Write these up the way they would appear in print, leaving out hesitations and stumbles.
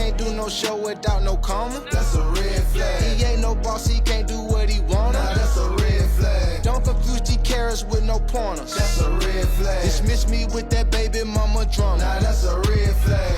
can't do no show without no comma. That's a red flag. He ain't no boss, he can't do what he wanna. Nah, that's a red flag. Don't confuse the carrots with no pointers. That's a red flag. Dismiss me with that baby mama drama. Nah, that's a red flag.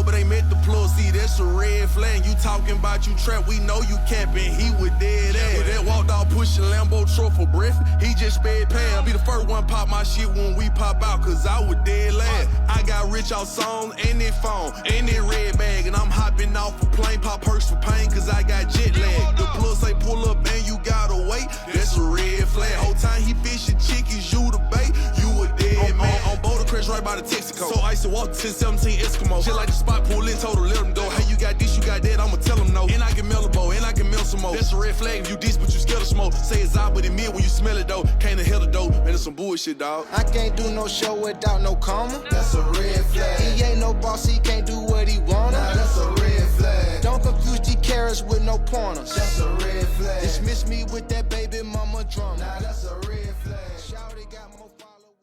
But ain't meant to plug, see that's a red flag. You talking about you trap, we know you capping, he was dead ass. That walked out pushing Lambo truck for breath, he just sped past. I'll be the first one pop my shit when we pop out, cause I was dead last. I got rich off songs and that phone, and that red bag, and I'm hopping off a plane, pop perks for pain, cause I got jet lag. The plug say pull up and you gotta wait, that's a red flag. Whole time he fishing chickens, you the bait, you a dead man. On Boulder Crest right by the Texaco, so I used to walk 1017 Eskimo, shit like the spot pull in, told her let him go. Hey, you got this, you got that, I'ma tell him no. And I can mail a bow, and I can mail some more. That's a red flag if you diss, but you scared of smoke. Say it's out, but it mid when you smell it though. Can't inhale the dope, man, it's some bullshit, dog. I can't do no show without no comma. That's a red flag. He ain't no boss, he can't do what he wanna. Nah, that's a red flag. Don't confuse the carrots with no pointers. That's a red flag. Dismiss me with that baby mama drama. Nah, that's a red flag. Shouty got more followers.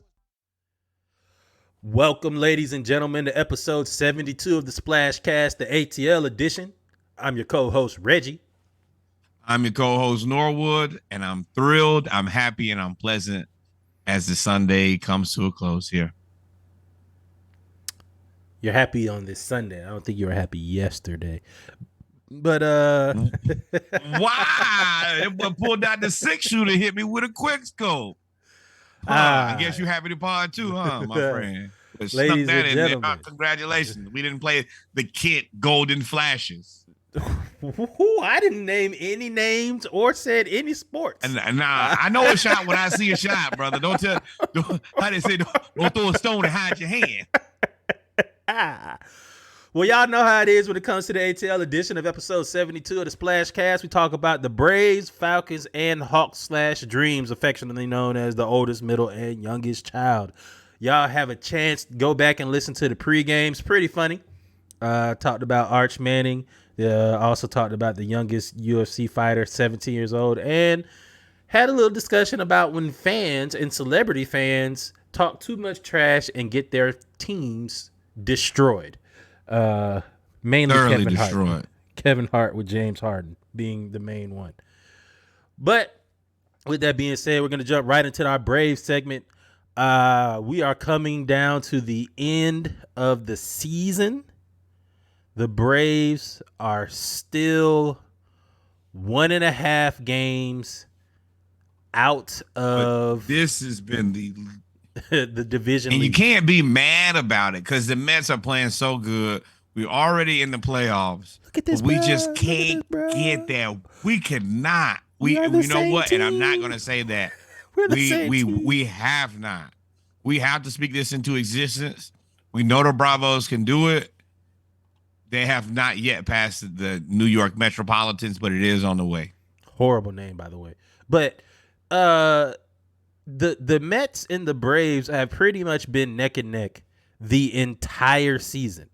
Welcome, ladies and gentlemen, to episode 72 of the Splash Cast, the ATL edition. I'm your co-host, Reggie. I'm your co-host, Norwood, and I'm thrilled, I'm happy, and I'm pleasant as the Sunday comes to a close here. You're happy on this Sunday. I don't think you were happy yesterday. But, Wow! It pulled out the 6-shooter, hit me with a quick scope. I guess you happy to pod too, huh, my friend? Ladies and gentlemen. Congratulations. We didn't play the kit Golden Flashes. I didn't name any names or said any sports. Nah, I know a shot when I see a shot, brother. Don't how they say, don't throw a stone and hide your hand. Well, y'all know how it is when it comes to the ATL edition of episode 72 of the Splash Cast. We talk about the Braves, Falcons, and Hawks/Dreams, affectionately known as the oldest, middle, and youngest child. Y'all have a chance to go back and listen to the pre-games. Pretty funny. Talked about Arch Manning. Also talked about the youngest UFC fighter, 17 years old, and had a little discussion about when fans and celebrity fans talk too much trash and get their teams destroyed. Mainly thoroughly Kevin destroyed. Hart. Kevin Hart with James Harden being the main one. But with that being said, we're going to jump right into our Braves segment. We are coming down to the end of the season. The Braves are still 1.5 games out of. But this has been the division. And lead. you can't be mad about it because the Mets are playing so good. We're already in the playoffs. Look at this, we bro. just can't get there. We cannot. We you know what? Team. And I'm not gonna say that. We have not. We have to speak this into existence. We know the Bravos can do it. They have not yet passed the New York Metropolitans, but it is on the way. Horrible name, by the way. But the Mets and the Braves have pretty much been neck and neck the entire season.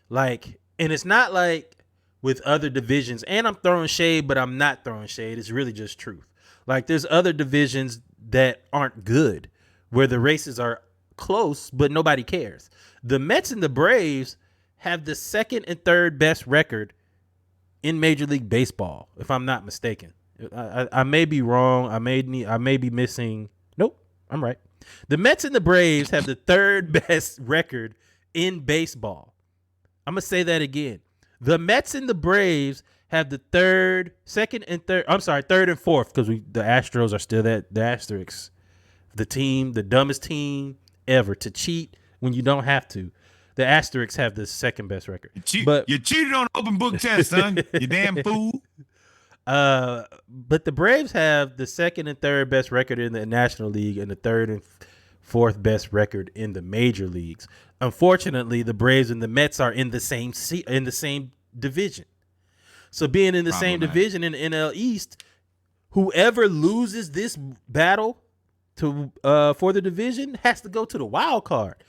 Like, and it's not like with other divisions, and I'm throwing shade, but I'm not throwing shade. It's really just truth. Like, there's other divisions that aren't good where the races are close, but nobody cares. The Mets and the Braves have the second and third best record in Major League Baseball, if I'm not mistaken. I may be wrong. I may be missing. Nope, I'm right. The Mets and the Braves have the third best record in baseball. I'm going to say that again. The Mets and the Braves have the third and fourth, because the Astros are still the asterisks. The dumbest team ever to cheat when you don't have to. The Asterix have the second best record. You cheated on open book test, son. You damn fool. But the Braves have the second and third best record in the National League and the third and fourth best record in the major leagues. Unfortunately, the Braves and the Mets are in the same division. So being in the same division in the NL East, whoever loses this battle for the division has to go to the wild card.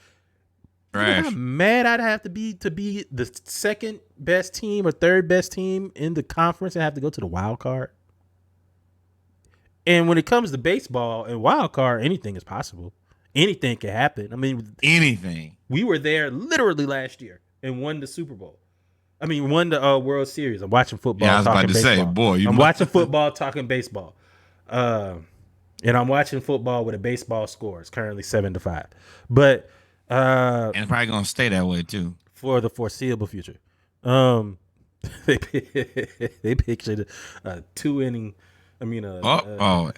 You know how mad I'd have to be the second best team or third best team in the conference and have to go to the wild card. And when it comes to baseball and wild card, anything is possible. anything can happen. I mean, anything. We were there literally last year and won the Super Bowl. I mean, won the World Series. I'm watching football. Yeah, I was talking about to baseball. say, boy, I'm watching football, talking baseball, and I'm watching football with a baseball score. It's currently 7-5, but and it's probably gonna stay that way too for the foreseeable future. They pictured a 2-inning. I mean, I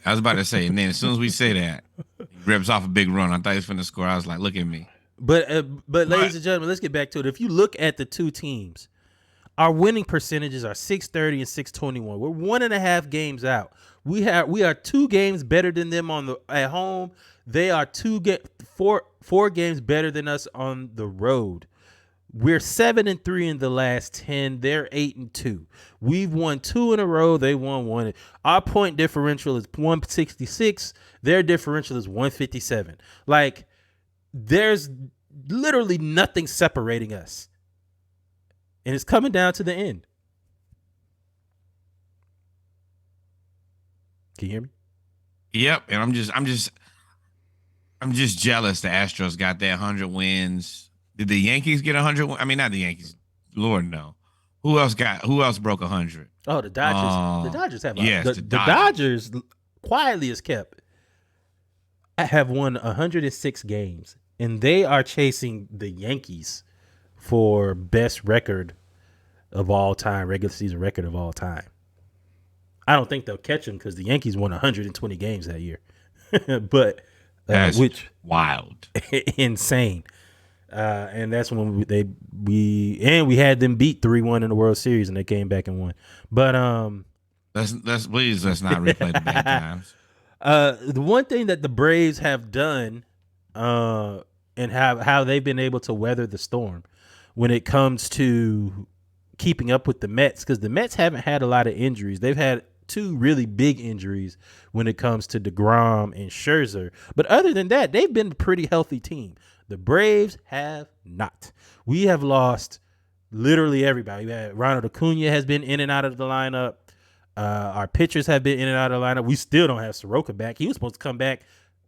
was about to say, and then as soon as we say that, he rips off a big run. I thought he was finna score. I was like, look at me. But ladies and gentlemen, let's get back to it. If you look at the two teams, our winning percentages are 630 and 621. We're 1.5 games out. We are 2 games better than them at home. They are 4 games better than us on the road. We're 7-3 in the last 10. They're 8-2. We've won 2 in a row. They won 1. Our point differential is 166. Their differential is 157. Like, there's literally nothing separating us. And it's coming down to the end. Can you hear me? Yep, and I'm just jealous the Astros got that 100 wins. Did the Yankees get 100? I mean, not the Yankees. Lord, no. Who else broke 100? Oh, the Dodgers. The Dodgers have. Yes, the Dodgers quietly as kept have won 106 games, and they are chasing the Yankees for best record of all time, regular season record of all time. I don't think they'll catch them because the Yankees won 120 games that year, but that's which wild, insane. And that's when we had them beat 3-1 in the World Series, and they came back and won. But let's not replay the bad times. The one thing that the Braves have done, and how they've been able to weather the storm when it comes to keeping up with the Mets, because the Mets haven't had a lot of injuries. They've had 2 really big injuries when it comes to DeGrom and Scherzer. But other than that, they've been a pretty healthy team. The Braves have not. We have lost literally everybody. Ronald Acuna has been in and out of the lineup. Our pitchers have been in and out of the lineup. We still don't have Soroka back. He was supposed to come back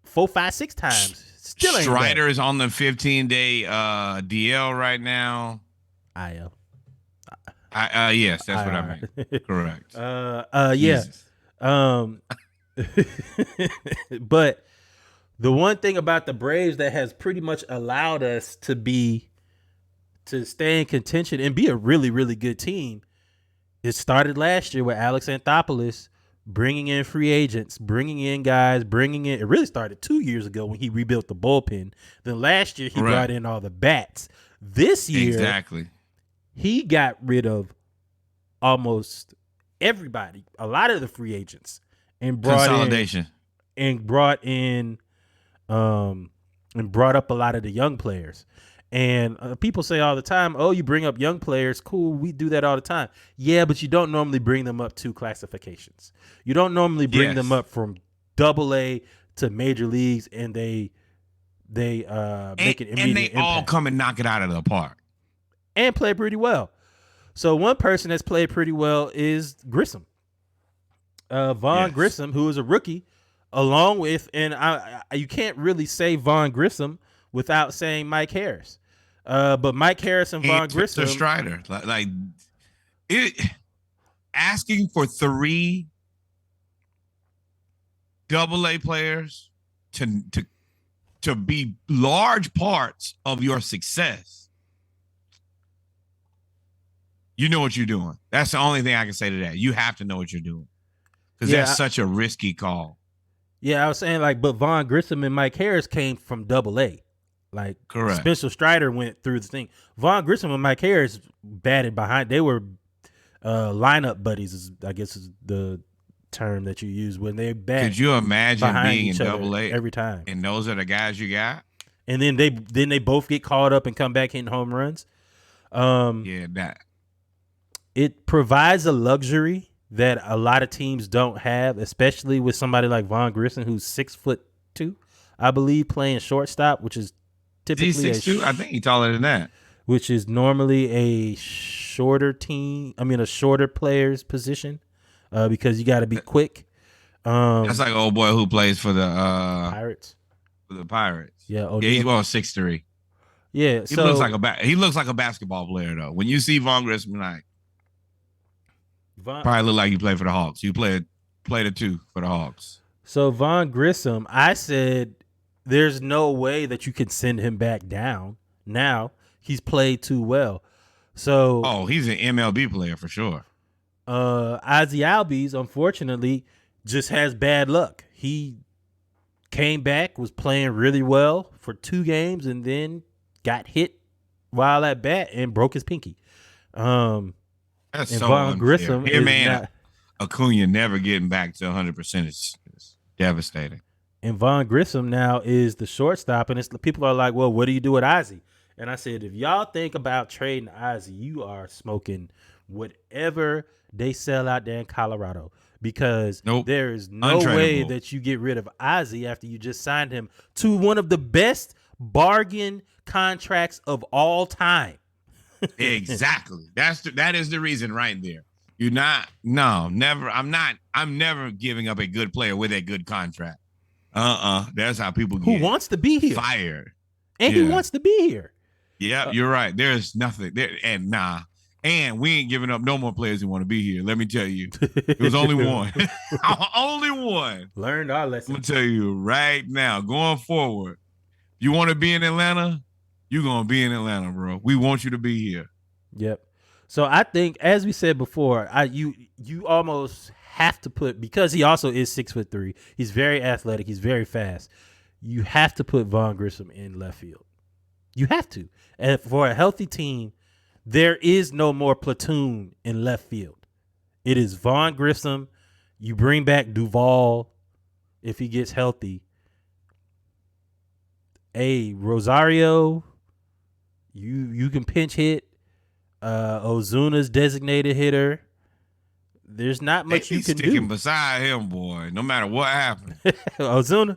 4, 5, 6 times. Still ain't Strider back. is on the 15-day DL right now. IL. Yes, that's what I meant. Correct. Yeah. But the one thing about the Braves that has pretty much allowed us to stay in contention and be a really, really good team, it started last year with Alex Anthopoulos bringing in free agents, bringing in guys, it really started 2 years ago when he rebuilt the bullpen. Then last year he brought in all the bats. This year, exactly, he got rid of almost everybody, a lot of the free agents, and brought up a lot of the young players. And people say all the time, oh, you bring up young players. Cool, we do that all the time. Yeah, but you don't normally bring them up 2 classifications. You don't normally bring them up from AA to major leagues, and they make an immediate and they impact. all come and knock it out of the park and play pretty well. So one person that's played pretty well is Grissom. Vaughn Grissom, who is a rookie, along with, and you can't really say Vaughn Grissom without saying Mike Harris. But Mike Harris and Vaughn Grissom. Strider. Asking for 3 AA players to be large parts of your success. You know what you're doing. That's the only thing I can say to that. You have to know what you're doing, because that's such a risky call. Yeah, I was saying, but Vaughn Grissom and Mike Harris came from AA. Correct. Spencer Strider went through the thing. Vaughn Grissom and Mike Harris batted behind. They were lineup buddies, I guess is the term that you use when they bat. Could you imagine being in AA every time? And those are the guys you got. And then they both get caught up and come back hitting home runs. It provides a luxury that a lot of teams don't have, especially with somebody like Vaughn Grissom, who's 6'2", I believe, playing shortstop, which is typically he's 6'2". I think he's taller than that. Which is normally a shorter player's position, because you got to be quick. That's like old boy who plays for the Pirates. for the Pirates. Yeah, yeah, he's 6'3". Yeah, He looks like a basketball player though. When you see Vaughn Grissom, like probably look like you play for the Hawks. You played the 2 for the Hawks. So Vaughn Grissom, I said there's no way that you can send him back down. Now he's played too well. So he's an MLB player for sure. Ozzy Albies, unfortunately, just has bad luck. He came back, was playing really well for 2 games, and then got hit while at bat and broke his pinky. That's so Vaughn Grissom Acuna never getting back to 100% is devastating. And Vaughn Grissom now is the shortstop, and people are like, well, what do you do with Ozzy? And I said, if y'all think about trading Ozzy, you are smoking whatever they sell out there in Colorado, because there is no way that you get rid of Ozzy after you just signed him to one of the best bargain contracts of all time. Exactly. That is the reason right there. Never. I'm never giving up a good player with a good contract. That's how people get who wants to be here fired. And he wants to be here. Yeah, you're right. There's nothing there. And we ain't giving up no more players who want to be here. Let me tell you. It was only one. Only one. Learned our lesson. I'm going to tell you right now, going forward, you want to be in Atlanta, you're going to be in Atlanta, bro. We want you to be here. Yep. So I think, as we said before, you almost have to put, because he also is 6'3", he's very athletic, he's very fast. You have to put Vaughn Grissom in left field. You have to. And for a healthy team, there is no more platoon in left field. It is Vaughn Grissom. You bring back Duvall if he gets healthy. Rosario, you can pinch hit. Ozuna's designated hitter. There's not much you can do. Sticking beside him, boy. No matter what happened, Ozuna.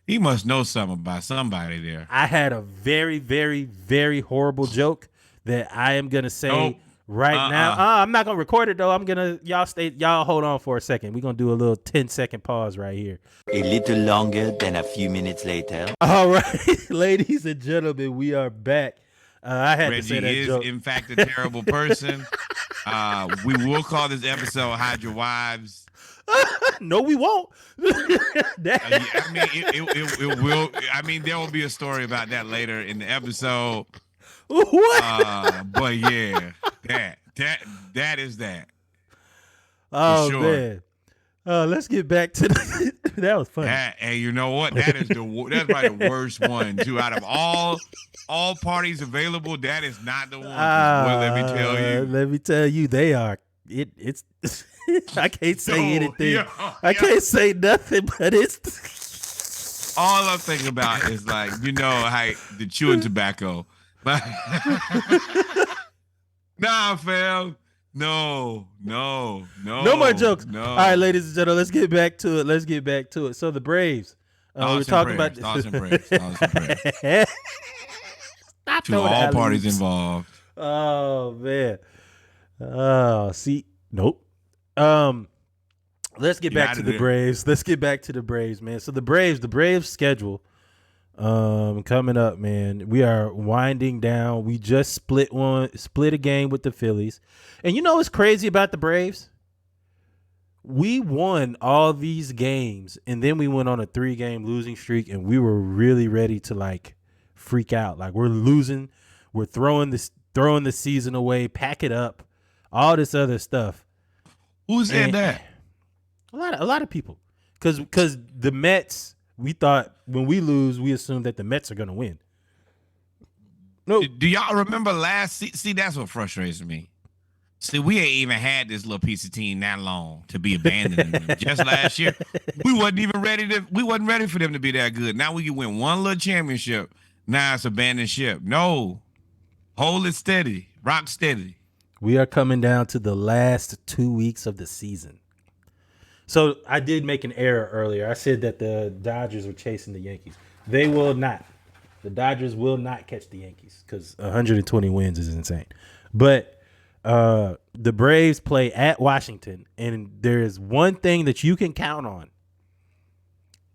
He must know something about somebody there. I had a very, very, very horrible joke that I am gonna say now. I'm not gonna record it though. I'm gonna y'all hold on for a second. We're gonna do a little 10-second pause right here. A little longer than a few minutes later. All right, ladies and gentlemen, we are back. I had Reggie to say that is, joke. in fact, a terrible person. We will call this episode "Hide Your Wives." No, we won't. I mean, it will. I mean, there will be a story about that later in the episode. What? But yeah, that is that. Oh sure. man. Let's get back to that was funny. And you know what? That's probably the worst one too. Out of all parties available, that is not the one. Well, let me tell you. Let me tell you, they are. It's. I can't say anything. I can't say nothing, but it's. All I'm thinking about is how the chewing tobacco. Nah, fam. No more jokes. No. All right, ladies and gentlemen, let's get back to it. So the Braves. We're talking about Thoughts and prayers. Stop to all parties involved. Oh man. Nope. Let's get back to the Braves. Let's get back to the Braves, man. So the Braves schedule coming up, man. We are winding down. We just split a game with the Phillies. And you know what's crazy about the Braves? We won all these games, and then we went on a 3-game losing streak, and we were really ready to freak out. Like, we're losing, we're throwing the season away, pack it up, all this other stuff. Who said that? A lot of people. Because the Mets, we thought when we lose, we assume that the Mets are going to win. No. Do y'all remember last see that's what frustrates me. See, we ain't even had this little piece of team that long to be abandoning them. Just last year, we wasn't ready for them to be that good. Now we can win one little championship. Now it's abandoned ship. No. Hold it steady. Rock steady. We are coming down to the last 2 weeks of the season. So I did make an error earlier. I said that the Dodgers were chasing the Yankees. They will not. The Dodgers will not catch the Yankees because 120 wins is insane. But the Braves play at Washington, and there is one thing that you can count on.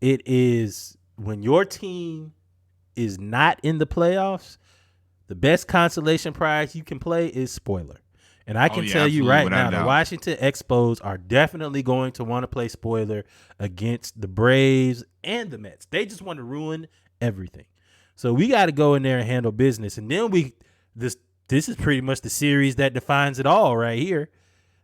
It is when your team is not in the playoffs, the best consolation prize you can play is spoiler. And I can tell you right now, the Washington Expos are definitely going to want to play spoiler against the Braves and the Mets. They just want to ruin everything. So we got to go in there and handle business. And then this is pretty much the series that defines it all right here.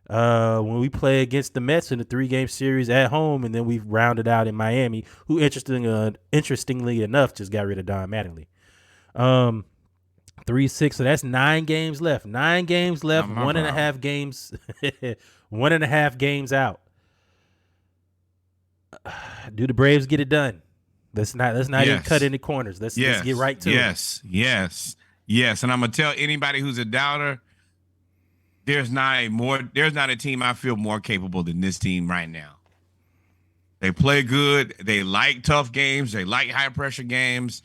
When we play against the Mets in the 3-game series at home, and then we rounded out in Miami, who interestingly enough just got rid of Don Mattingly. 3-6, so that's 9 games left. 9 games left. 1.5 games. 1.5 games out. Do the Braves get it done? Let's not even cut any corners. Let's get right to it. Yes. And I'm gonna tell anybody who's a doubter, there's not a team I feel more capable than this team right now. They play good. They like tough games. They like high pressure games.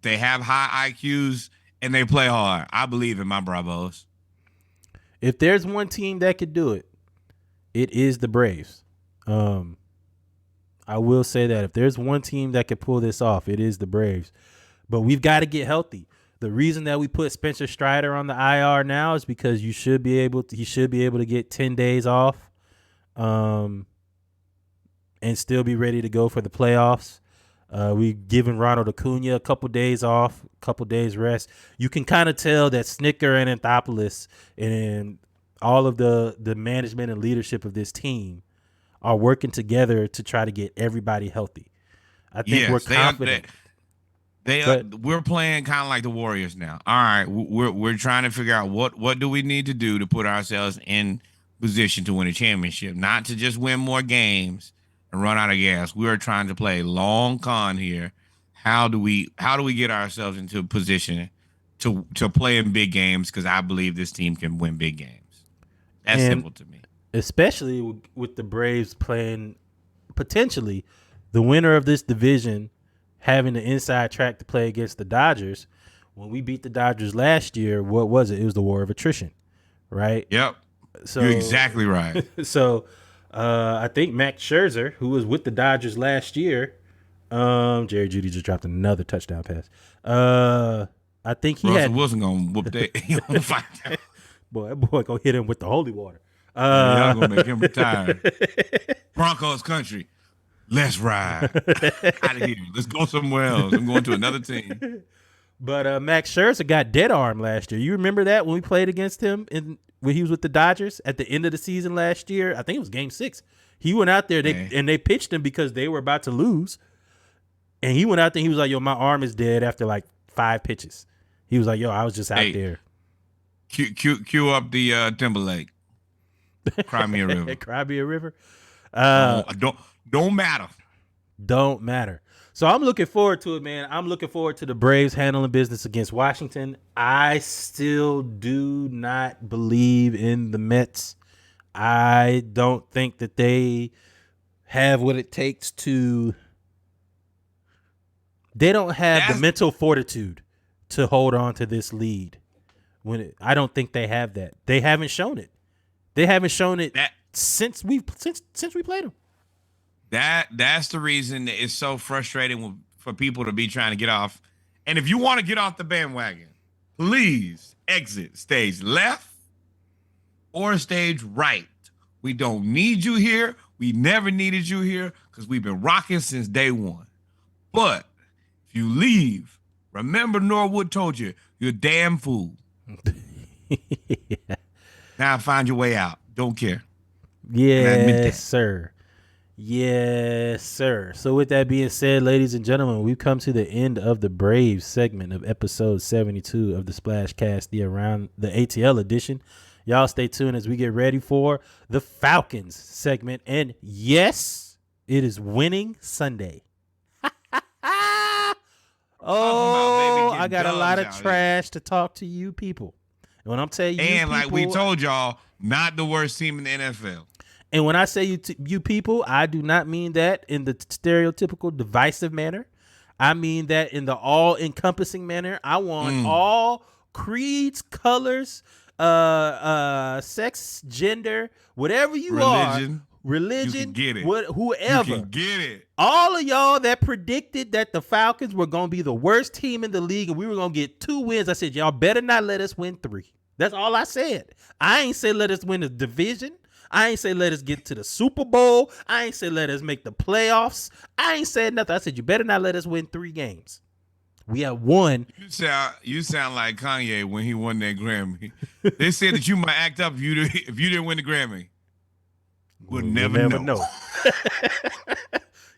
They have high IQs. And they play hard. I believe in my Bravos. If there's one team that could do it, it is the Braves. I will say that if there's one team that could pull this off, it is the Braves. But we've got to get healthy. The reason that we put Spencer Strider on the IR now is because he should be able to get 10 days off, and still be ready to go for the playoffs. We've given Ronald Acuna a couple days off, a couple days rest. You can kind of tell that Snicker and Anthopoulos and all of the management and leadership of this team are working together to try to get everybody healthy. I think we're confident. We're playing kind of like the Warriors now. All right, we're trying to figure out what do we need to do to put ourselves in position to win a championship, not to just win more games and run out of gas. We are trying to play long con here. How do we get ourselves into a position to play in big games? Because I believe this team can win big games. That's simple to me. Especially with the Braves playing potentially the winner of this division having the inside track to play against the Dodgers. When we beat the Dodgers last year, what was it? It was the war of attrition, right? Yep. So you're exactly right. So I think Max Scherzer, who was with the Dodgers last year, Jerry Jeudy just dropped another touchdown pass. I think Russell Wilson gonna whoop that. He gonna fight that. Boy, that boy gonna hit him with the holy water. Y'all gonna make him retire. Broncos country, let's ride out of here. Let's go somewhere else. I'm going to another team. But Max Scherzer got dead arm last year. You remember that when we played against him when he was with the Dodgers at the end of the season last year? I think it was Game 6. He went out there and they pitched him because they were about to lose. And he went out there and he was like, yo, my arm is dead after like 5 pitches. He was like, yo, I was just out there. Cue up the Timberlake. Cry me a river. Cry me a river. Don't matter. Don't matter. So I'm looking forward to it, man. I'm looking forward to the Braves handling business against Washington. I still do not believe in the Mets. I don't think that they have what it takes to. They don't have the mental fortitude to hold on to this lead. I don't think they have that. They haven't shown it. They haven't shown it since we played them. That's the reason that it's so frustrating for people to be trying to get off. And if you want to get off the bandwagon, please exit stage left or stage right. We don't need you here. We never needed you here because we've been rocking since day one. But if you leave, remember Norwood told you, you're a damn fool. Yeah. Now find your way out. Don't care. Yes, sir. Yes, sir. So with that being said, ladies and gentlemen, we've come to the end of the Braves segment of episode 72 of the Splashcast, the ATL edition. Y'all stay tuned as we get ready for the Falcons segment. And yes, it is winning Sunday. Oh, I got a lot of trash to talk to you people. And when I'm telling you, and like we told y'all, not the worst team in the NFL. And when I say you people, I do not mean that in the stereotypical divisive manner. I mean that in the all-encompassing manner. I want all creeds, colors, sex, gender, whatever you religion. religion, get it. whoever. You can get it. All of y'all that predicted that the Falcons were going to be the worst team in the league and we were going to get 2 wins, I said, y'all better not let us win 3. That's all I said. I ain't say let us win the division. I ain't say let us get to the Super Bowl. I ain't say let us make the playoffs. I ain't said nothing. I said, you better not let us win 3 games. We have won. You sound like Kanye when he won that Grammy. They said that you might act up if you didn't win the Grammy. We'll never know.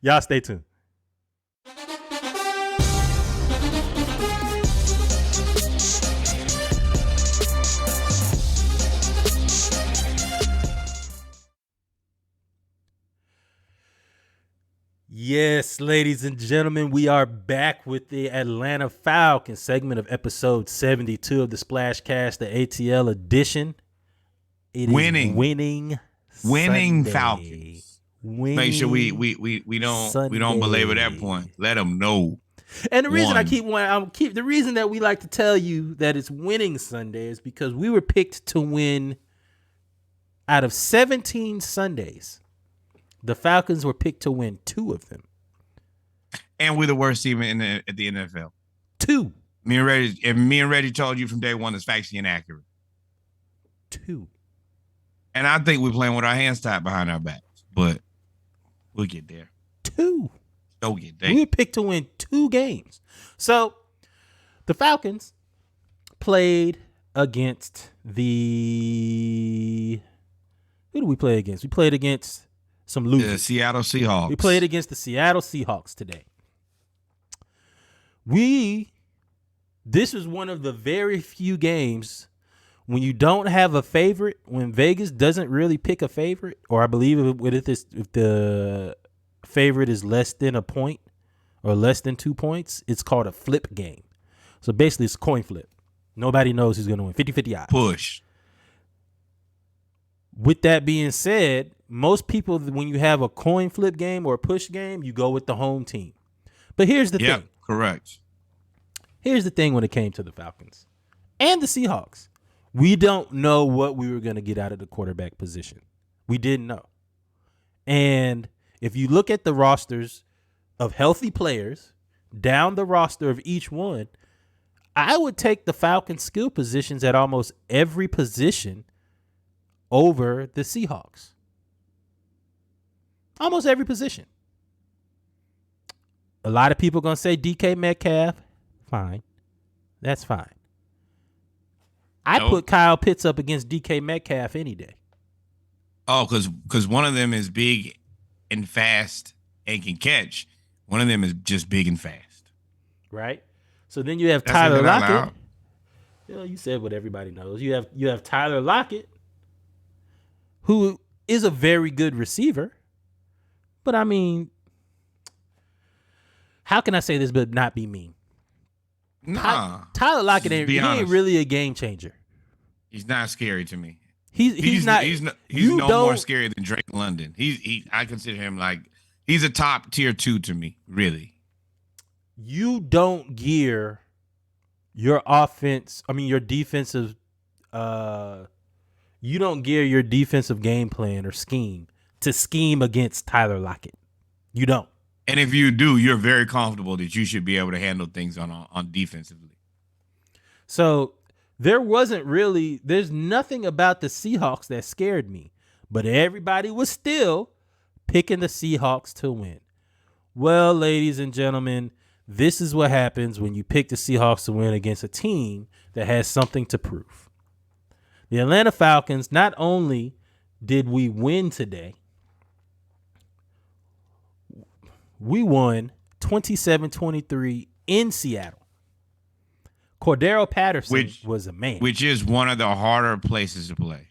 Y'all stay tuned. Yes, ladies and gentlemen, we are back with the Atlanta Falcons segment of episode 72 of the Splashcast, the ATL edition. It is winning Sunday. Falcons. Winning Make sure we don't belabor that point. Let them know. And the reason the reason that we like to tell you that it's winning Sunday is because we were picked to win out of 17 Sundays. The Falcons were picked to win 2 of them. And we're the worst team at the NFL. 2. Me and Reggie told you from day one it's factually inaccurate. 2. And I think we're playing with our hands tied behind our backs. But we'll get there. 2. Don't get there. We were picked to win 2 games. So the Falcons played against the... Who did we play against? We played against some losers. The Seattle Seahawks. We played against the Seattle Seahawks today. This was one of the very few games when you don't have a favorite, when Vegas doesn't really pick a favorite, or I believe if the favorite is less than a point or less than 2 points, it's called a flip game. So basically it's a coin flip. Nobody knows who's going to win. 50-50 odds. Push. With that being said, most people, when you have a coin flip game or a push game, you go with the home team. But here's the thing. Correct. Here's the thing when it came to the Falcons and the Seahawks. We don't know what we were going to get out of the quarterback position. We didn't know. And if you look at the rosters of healthy players down the roster of each one, I would take the Falcons' skill positions at almost every position over the Seahawks. Almost every position. A lot of people are going to say DK Metcalf. Fine. That's fine. I put Kyle Pitts up against DK Metcalf any day. Oh, because one of them is big and fast and can catch. One of them is just big and fast. Right? So then you have Tyler Lockett. You said what everybody knows. You have Tyler Lockett, who is a very good receiver. But I mean, how can I say this but not be mean? Nah. Tyler Lockett ain't really a game changer. He's not scary to me. He's not more scary than Drake London. I consider him like he's a top tier 2 to me, really. You don't gear your offense, your defensive you don't gear your defensive game plan or scheme to scheme against Tyler Lockett. You don't. And if you do, you're very comfortable that you should be able to handle things on defensively. So there's nothing about the Seahawks that scared me, but everybody was still picking the Seahawks to win. Well, ladies and gentlemen, this is what happens when you pick the Seahawks to win against a team that has something to prove. The Atlanta Falcons, not only did we win today, we won 27-23 in Seattle. Cordero Patterson was a man. Which is one of the harder places to play.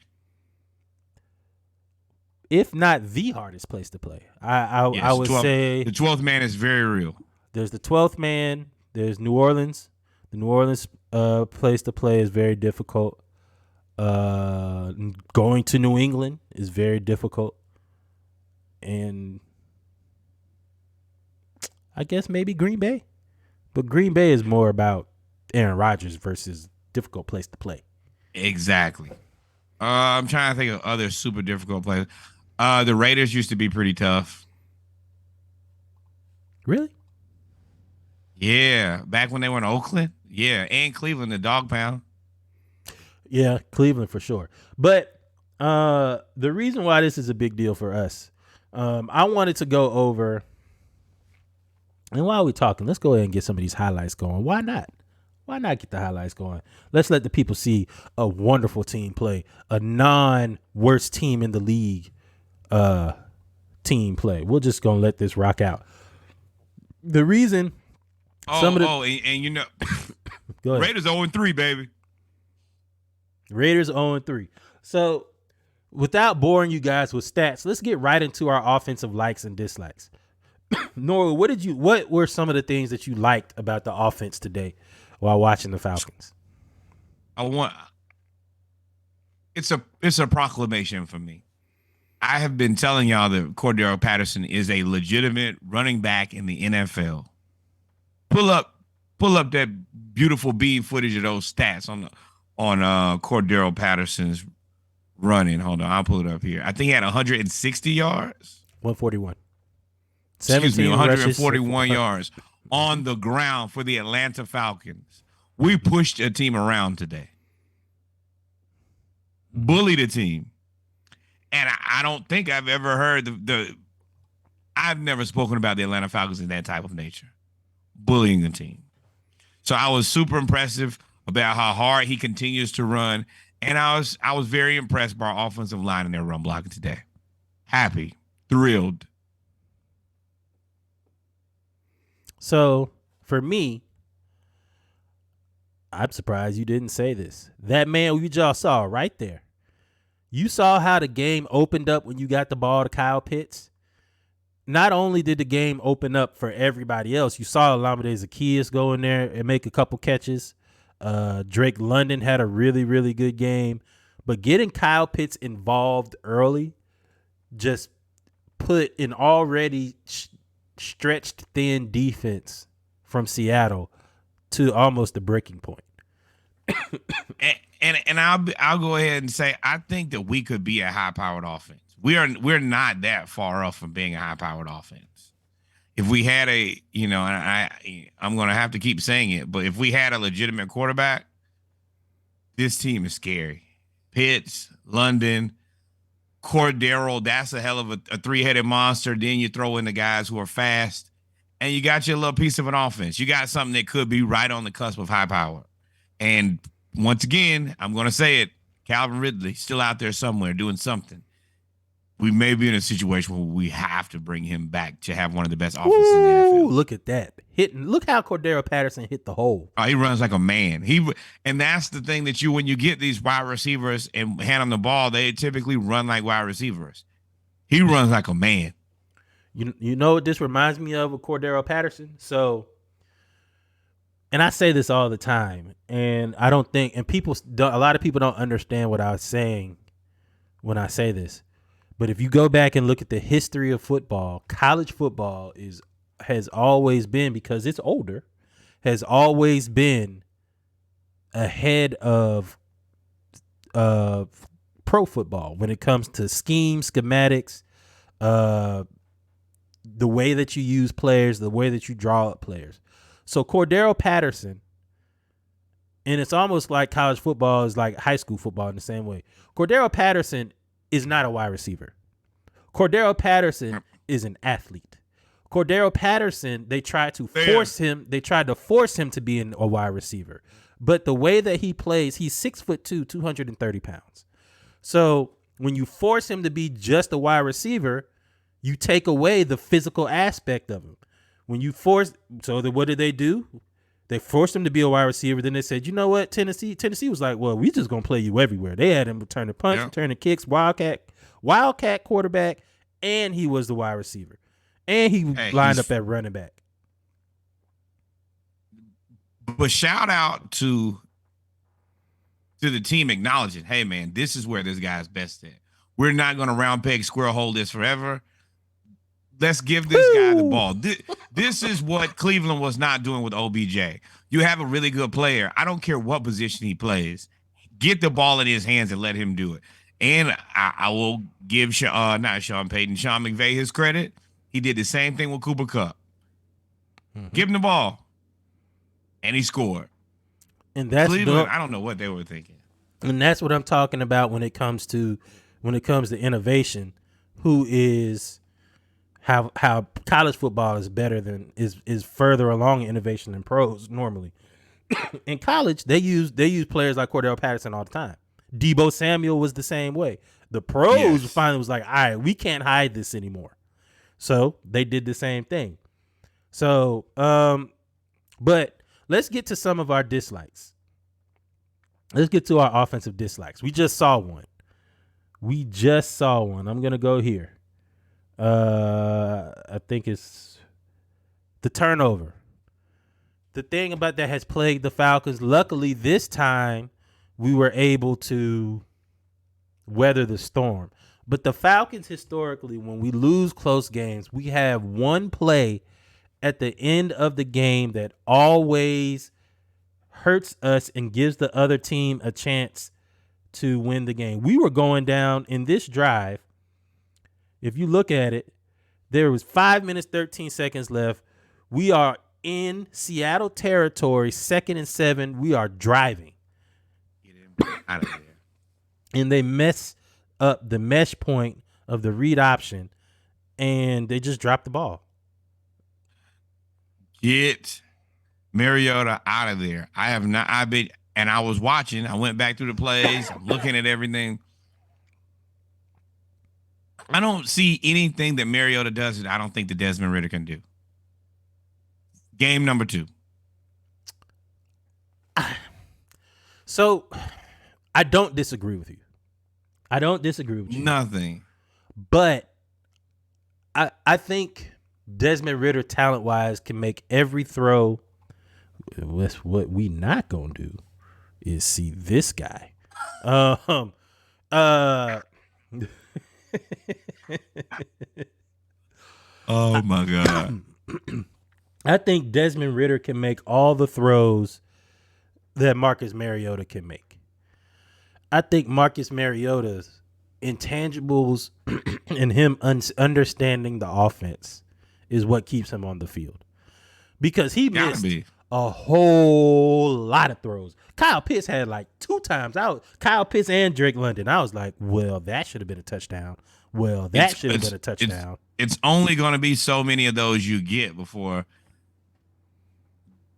If not the hardest place to play. I would say the 12th man is very real. There's the 12th man. There's New Orleans. The New Orleans place to play is very difficult. Going to New England is very difficult. And I guess maybe Green Bay. But Green Bay is more about Aaron Rodgers versus difficult place to play. Exactly. I'm trying to think of other super difficult players. The Raiders used to be pretty tough. Really? Yeah, back when they were in Oakland. Yeah, and Cleveland, the dog pound. Yeah, Cleveland for sure. But the reason why this is a big deal for us, I wanted to go over, and while we're talking, let's go ahead and get some of these highlights going. Why not? Why not get the highlights going? Let's let the people see a wonderful team play, a non-worst team in the league team play. We're just going to let this rock out. The reason and you know, go ahead. Raiders 0-3, baby. Raiders 0-3. So without boring you guys with stats, let's get right into our offensive likes and dislikes. Nora, what were some of the things that you liked about the offense today while watching the Falcons? It's a proclamation for me. I have been telling y'all that Cordero Patterson is a legitimate running back in the NFL. Pull up that beautiful beam footage of those stats on Cordero Patterson's running. Hold on, I'll pull it up here. I think he had 160 yards. 141. 141 yards on the ground for the Atlanta Falcons. We pushed a team around today. Bullied a team. And I don't think I've ever heard I've never spoken about the Atlanta Falcons in that type of nature. Bullying the team. So I was super impressive about how hard he continues to run. And I was very impressed by our offensive line and their run blocking today. Happy, thrilled. So for me, I'm surprised you didn't say this. That man you just saw right there. You saw how the game opened up when you got the ball to Kyle Pitts. Not only did the game open up for everybody else, you saw Olamide Zaccheaus go in there and make a couple catches. Drake London had a really, really good game. But getting Kyle Pitts involved early just put an already stretched thin defense from Seattle to almost the breaking point. and I'll go ahead and say I think that we could be a high-powered offense. We're not that far off from being a high-powered offense. If we had I'm going to have to keep saying it, but if we had a legitimate quarterback, this team is scary. Pitts, London, Cordero, that's a hell of a three-headed monster. Then you throw in the guys who are fast, and you got your little piece of an offense. You got something that could be right on the cusp of high power. And once again, I'm going to say it, Calvin Ridley still out there somewhere doing something. We may be in a situation where we have to bring him back to have one of the best offenses in the NFL. Look at that. Look how Cordero Patterson hit the hole. Oh, he runs like a man. And that's the thing that when you get these wide receivers and hand them the ball, they typically run like wide receivers. He runs like a man. You know what this reminds me of with Cordero Patterson? So, and I say this all the time, and I don't think, and a lot of people don't understand what I was saying when I say this. But if you go back and look at the history of football, college football has always been, because it's older, has always been ahead of pro football when it comes to schematics, the way that you use players, the way that you draw up players. So Cordero Patterson, and it's almost like college football is like high school football in the same way. Cordero Patterson is not a wide receiver. Cordero Patterson is an athlete. Cordero Patterson, they tried to force him to be a wide receiver. But the way that he plays, he's 6'2", 230 pounds. So when you force him to be just a wide receiver, you take away the physical aspect of him. What did they do? They forced him to be a wide receiver. Then they said, you know what, Tennessee was like, well, we just gonna play you everywhere. They had him return the punch, return the kicks, wildcat quarterback, and he was the wide receiver, and he lined up at running back. But shout out to the team acknowledging, hey man, this is where this guy's best at. We're not gonna round peg square hole this forever. Let's give this guy the ball. This is what Cleveland was not doing with OBJ. You have a really good player. I don't care what position he plays. Get the ball in his hands and let him do it. And I will give not Sean Payton, Sean McVay his credit. He did the same thing with Cooper Kupp. Give him the ball, and he scored. And that's Cleveland. I don't know what they were thinking. And that's what I'm talking about when it comes to innovation. Who is how college football is better than is further along in innovation than pros normally. In college, they use players like Cordell Patterson all the time. Debo Samuel was the same way. The pros finally was like, all right, we can't hide this anymore. So they did the same thing. So, but let's get to some of our dislikes. Let's get to our offensive dislikes. We just saw one. I'm going to go here. I think it's the turnover. The thing about that has plagued the Falcons. Luckily, this time we were able to weather the storm. But the Falcons, historically, when we lose close games, we have one play at the end of the game that always hurts us and gives the other team a chance to win the game. We were going down in this drive. If you look at it, there was 5 minutes, 13 seconds left. We are in Seattle territory, 2nd and 7. We are driving. Get him out of there. And they mess up the mesh point of the read option, and they just dropped the ball. Get Mariota out of there. And I was watching. I went back through the plays. I'm looking at everything. I don't see anything that Mariota does that I don't think that Desmond Ridder can do. Game number 2. So I don't disagree with you. Nothing. But I think Desmond Ridder, talent-wise, can make every throw. What we not going to do is see this guy. Oh, my God. I think Desmond Ridder can make all the throws that Marcus Mariota can make. I think Marcus Mariota's intangibles and him understanding the offense is what keeps him on the field. Because he missed a whole lot of throws. Kyle Pitts had like 2 times out. Kyle Pitts and Drake London. I was like, well, that should have been a touchdown. Well, that should have been a touchdown. It's only going to be so many of those you get before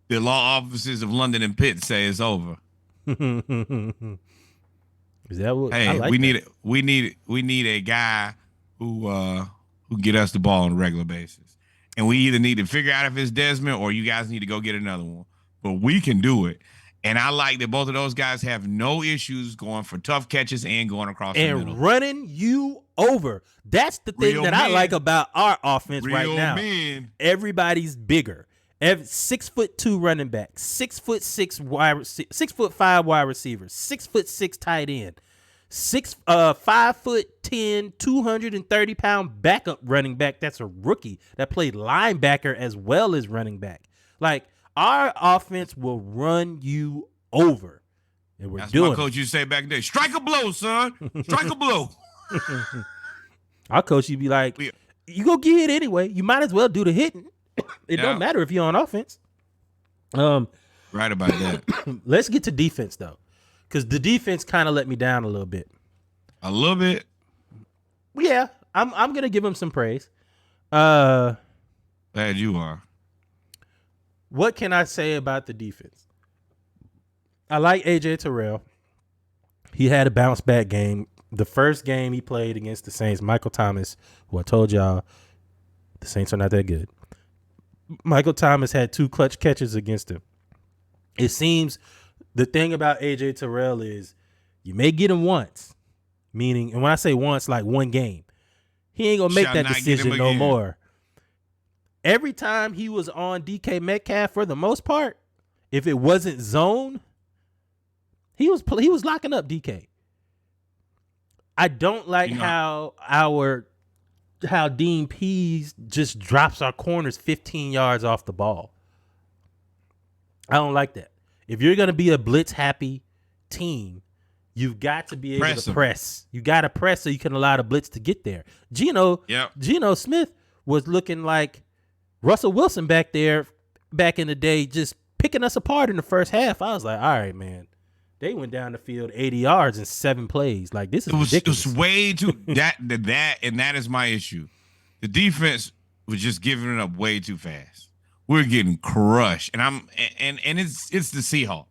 the law offices of London and Pitt say it's over. Is that what? Hey, we need a guy who get us the ball on a regular basis, and we either need to figure out if it's Desmond or you guys need to go get another one. But we can do it, and I like that both of those guys have no issues going for tough catches and going across the middle and running you over. That's the thing I like about our offense right now. Everybody's bigger. 6'2" running back, 6'6" 6'5" wide receiver, 6'6" tight end, 5'10", 230-pound backup running back. That's a rookie that played linebacker as well as running back. Like, our offense will run you over, and we're That's doing. That's what my coach used to say back then. Strike a blow, son. Strike a blow. Our coach, you'd be like, you go get hit anyway. You might as well do the hitting. It don't matter if you're on offense. Right about that. Let's get to defense, though, because the defense kind of let me down a little bit. A little bit? Yeah, I'm going to give them some praise. Glad you are. What can I say about the defense? I like A.J. Terrell. He had a bounce-back game. The first game he played against the Saints, Michael Thomas, who I told y'all the Saints are not that good. Michael Thomas had 2 clutch catches against him. It seems the thing about A.J. Terrell is you may get him once, meaning, and when I say once, like one game, he ain't going to make that decision no more. Every time he was on DK Metcalf, for the most part, if it wasn't zone, he was locking up DK. I don't like how Dean Pease just drops our corners 15 yards off the ball. I don't like that. If you're going to be a blitz-happy team, You've got to be able to press. You got to press so you can allow the blitz to get there. Geno Smith was looking like Russell Wilson back there back in the day, just picking us apart in the first half. I was like, all right, man. They went down the field 80 yards in 7 plays. Like, this is ridiculous. It was way too that and that is my issue. The defense was just giving it up way too fast. We're getting crushed, and it's the Seahawks.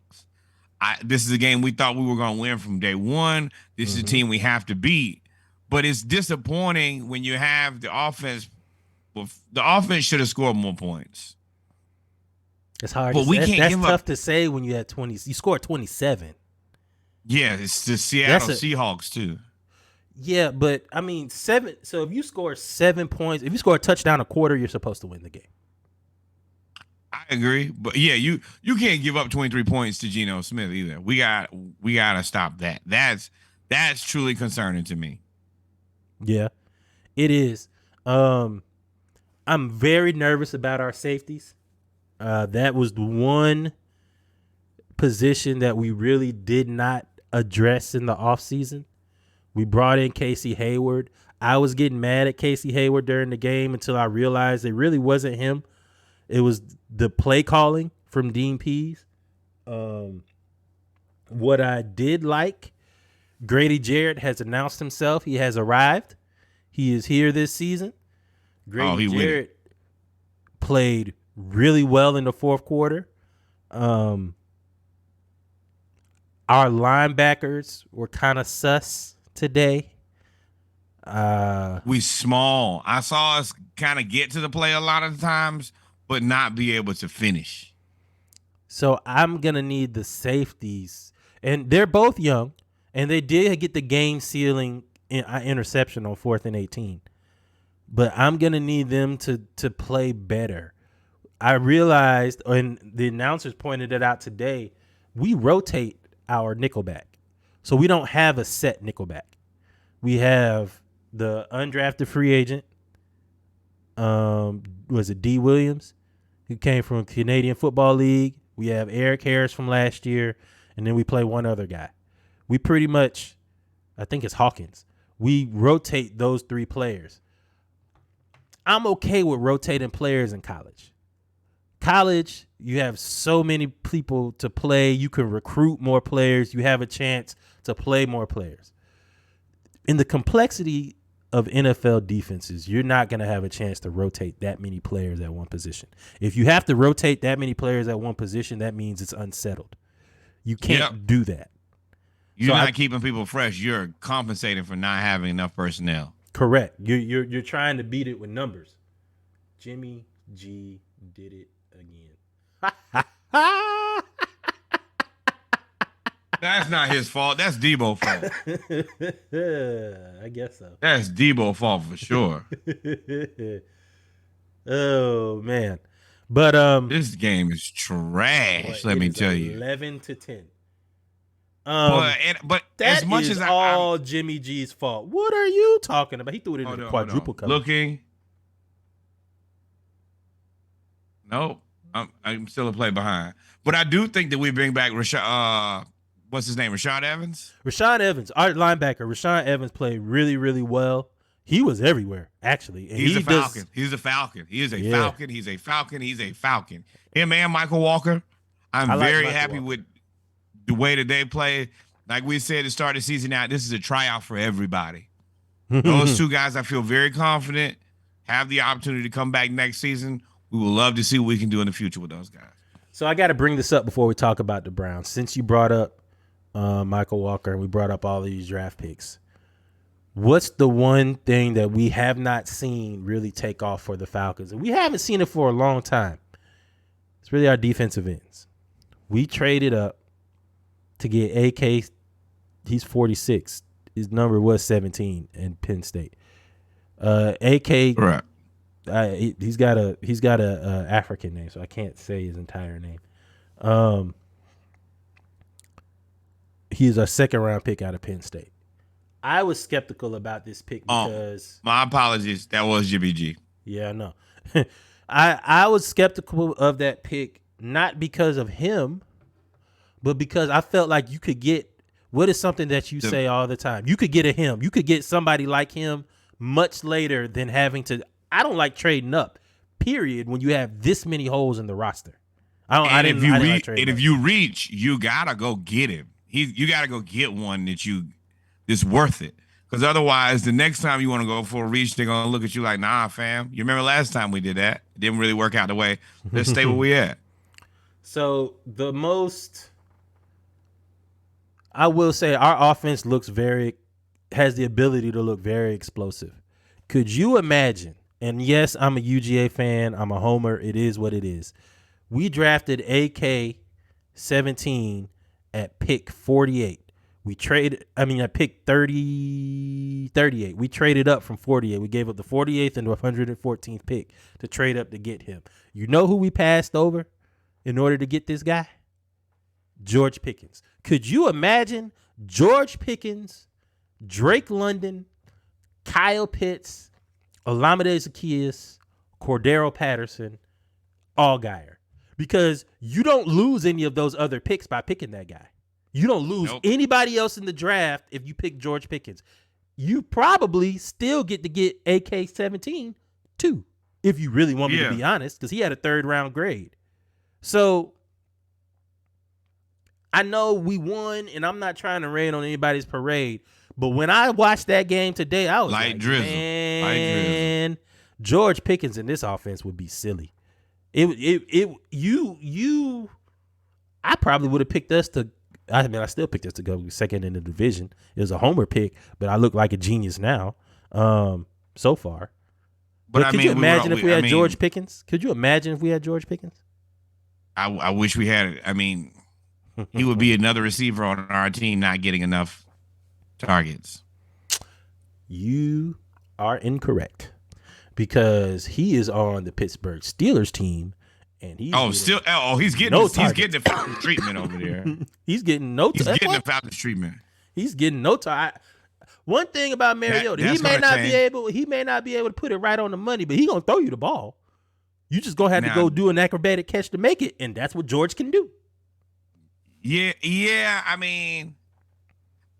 This is a game we thought we were going to win from day one. This is a team we have to beat. But it's disappointing when you have the offense. Well, the offense should have scored more points. It's hard. But that's tough to say when you had 20. You scored 27. Yeah, it's the Seattle Seahawks too. Yeah, but I mean 7. So if you score 7 points, if you score a touchdown a quarter, you're supposed to win the game. I agree, but yeah, you can't give up 23 points to Geno Smith either. We got to stop that. That's truly concerning to me. Yeah, it is. I'm very nervous about our safeties. That was the one position that we really did not address in the offseason. We brought in Casey Hayward. I was getting mad at Casey Hayward during the game until I realized it really wasn't him. It was the play calling from Dean Pease. What I did like, Grady Jarrett has announced himself. He has arrived. He is here this season. Grady Jarrett played really well in the fourth quarter. Our linebackers were kind of sus today. We small. I saw us kind of get to the play a lot of the times, but not be able to finish. So I'm going to need the safeties. And they're both young, and they did get the game-sealing interception on 4th and 18. But I'm going to need them to play better. I realized, and the announcers pointed it out today, we rotate our nickelback. So we don't have a set nickelback. We have the undrafted free agent, was it D. Williams, who came from Canadian Football League. We have Eric Harris from last year, and then we play one other guy. We pretty much, I think it's Hawkins. We rotate those 3 players. I'm okay with rotating players in college. College, you have so many people to play. You can recruit more players. You have a chance to play more players. In the complexity of NFL defenses, you're not going to have a chance to rotate that many players at one position. If you have to rotate that many players at one position, that means it's unsettled. You can't do that. You're not keeping people fresh. You're compensating for not having enough personnel. Correct. You're trying to beat it with numbers. Jimmy G did it again. That's not his fault. That's Debo's fault. I guess so. That's Debo's fault for sure. Oh man. But this game is trash, let me tell you. 11-10. But as much as all Jimmy G's fault. What are you talking about? He threw it in the quadruple cover. Looking. No, I'm still a play behind. But I do think that we bring back what's his name? Rashad Evans? Rashad Evans, our linebacker. Rashad Evans played really, really well. He was everywhere, actually. And He's a Falcon. He's a Falcon. He is a Falcon. He's a Falcon. He's a Falcon. Him and Michael Walker. I'm very happy with the way that they play. Like we said to start the season out, this is a tryout for everybody. Those 2 guys, I feel very confident, have the opportunity to come back next season. We would love to see what we can do in the future with those guys. So I got to bring this up before we talk about the Browns. Since you brought up Michael Walker and we brought up all of these draft picks, what's the one thing that we have not seen really take off for the Falcons? And we haven't seen it for a long time. It's really our defensive ends. We traded up to get AK. He's 46. His number was 17 in Penn State. AK. Right. He's got a African name, so I can't say his entire name. He's a 2nd-round pick out of Penn State. I was skeptical about this pick because my apologies, that was Jimmy G. Yeah, I know. I was skeptical of that pick, not because of him, but because I felt like you could get What is something that you say all the time? You could get a him. You could get somebody like him much later than having to. I don't like trading up, period, when you have this many holes in the roster. If you reach, you got to go get him. You got to go get one that's worth it. Because otherwise, the next time you want to go for a reach, they're going to look at you like, nah, fam. You remember last time we did that? It didn't really work out the way. Let's stay where we at. So I will say our offense has the ability to look very explosive. Could you imagine, and yes, I'm a UGA fan, I'm a homer, it is what it is. We drafted AK-17 at pick 48. At pick 38. We traded up from 48. We gave up the 48th and the 114th pick to trade up to get him. You know who we passed over in order to get this guy? George Pickens. Could you imagine George Pickens, Drake London, Kyle Pitts, Olamide Zaccheaus, Cordero Patterson, Allgaier? Because you don't lose any of those other picks by picking that guy. You don't lose anybody else in the draft if you pick George Pickens. You probably still get to get AK-17 too, if you really want me to be honest, because he had a 3rd round grade. So I know we won, and I'm not trying to rain on anybody's parade, but when I watched that game today, I was man, George Pickens in this offense would be silly. I probably would have picked us to. I still picked us to go second in the division. It was a homer pick, but I look like a genius now, so far. But could you imagine if we had George Pickens? Could you imagine if we had George Pickens? I wish we had. He would be another receiver on our team not getting enough targets. You are incorrect, because he is on the Pittsburgh Steelers team. And he's getting the Falcons treatment over there. He's getting the Falcons treatment. He's getting no time. One thing about Mariota, he may not be able to put it right on the money, but he's gonna throw you the ball. You just gonna have to go do an acrobatic catch to make it, and that's what George can do. Yeah.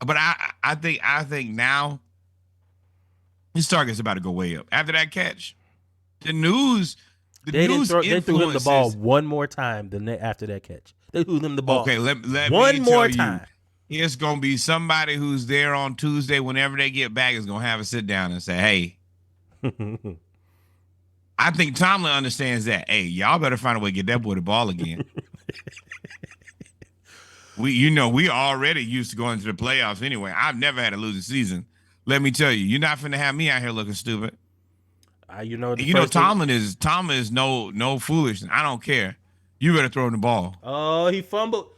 But I think now his target's about to go way up after that catch. They threw him the ball one more time after that catch. They threw him the ball. Okay, let one more time. It's gonna be somebody who's there on Tuesday. Whenever they get back, is gonna have a sit down and say, "Hey." I think Tomlin understands that. Hey, y'all better find a way to get that boy the ball again. We already used to going to the playoffs anyway. I've never had a losing season. Let me tell you, you're not finna have me out here looking stupid. Tomlin is no foolishness. I don't care. You better throw him the ball. Oh, he fumbled.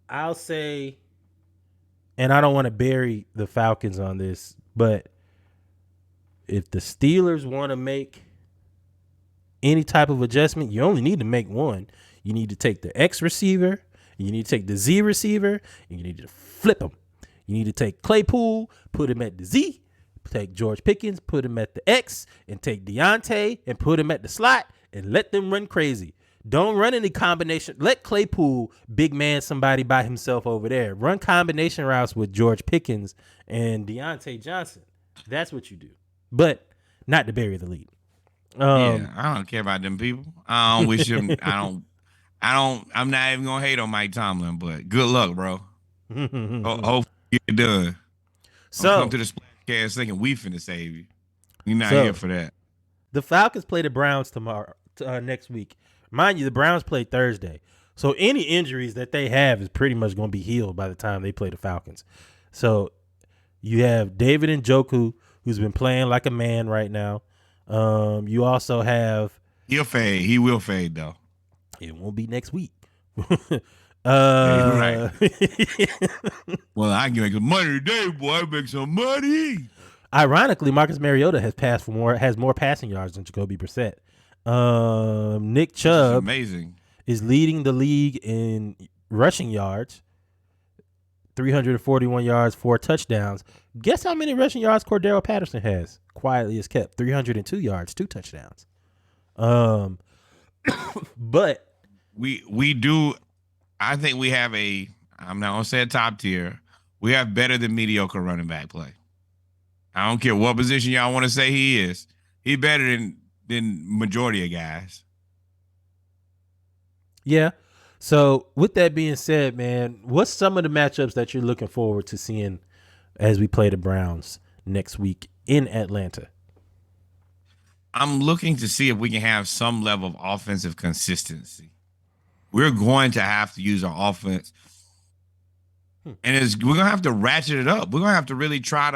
I'll say, and I don't want to bury the Falcons on this, but if the Steelers want to make any type of adjustment, you only need to make one. You need to take the X receiver, you need to take the Z receiver, and you need to flip them. You need to take Claypool, put him at the Z, take George Pickens, put him at the X, and take Deontay and put him at the slot, and let them run crazy. Don't run any combination. Let Claypool big man somebody by himself over there. Run combination routes with George Pickens and Deontay Johnson. That's what you do. But not to bury the lead. I don't care about them people. I don't wish them. I'm not even gonna hate on Mike Tomlin, but good luck, bro. Hopefully you get done. So come to the Splashcast thinking we finna save you. You're not here for that. The Falcons play the Browns tomorrow, next week. Mind you, the Browns play Thursday. So any injuries that they have is pretty much going to be healed by the time they play the Falcons. So you have David Njoku, who's been playing like a man right now. You also have... He'll fade. He will fade, though. It won't be next week. Right. Well, I can make some money today, boy. Make some money. Ironically, Marcus Mariota has more passing yards than Jacoby Brissett. Nick Chubb is leading the league in rushing yards, 341 yards, 4 touchdowns. Guess how many rushing yards Cordero Patterson has? Quietly as kept, 302 yards, 2 touchdowns. But we do. I think we have I'm not gonna say a top tier. We have better than mediocre running back play. I don't care what position y'all want to say he is. He better than majority of guys. Yeah. So with that being said, man, what's some of the matchups that you're looking forward to seeing as we play the Browns next week in Atlanta? I'm looking to see if we can have some level of offensive consistency. We're going to have to use our offense. And we're going to have to ratchet it up. We're going to have to really try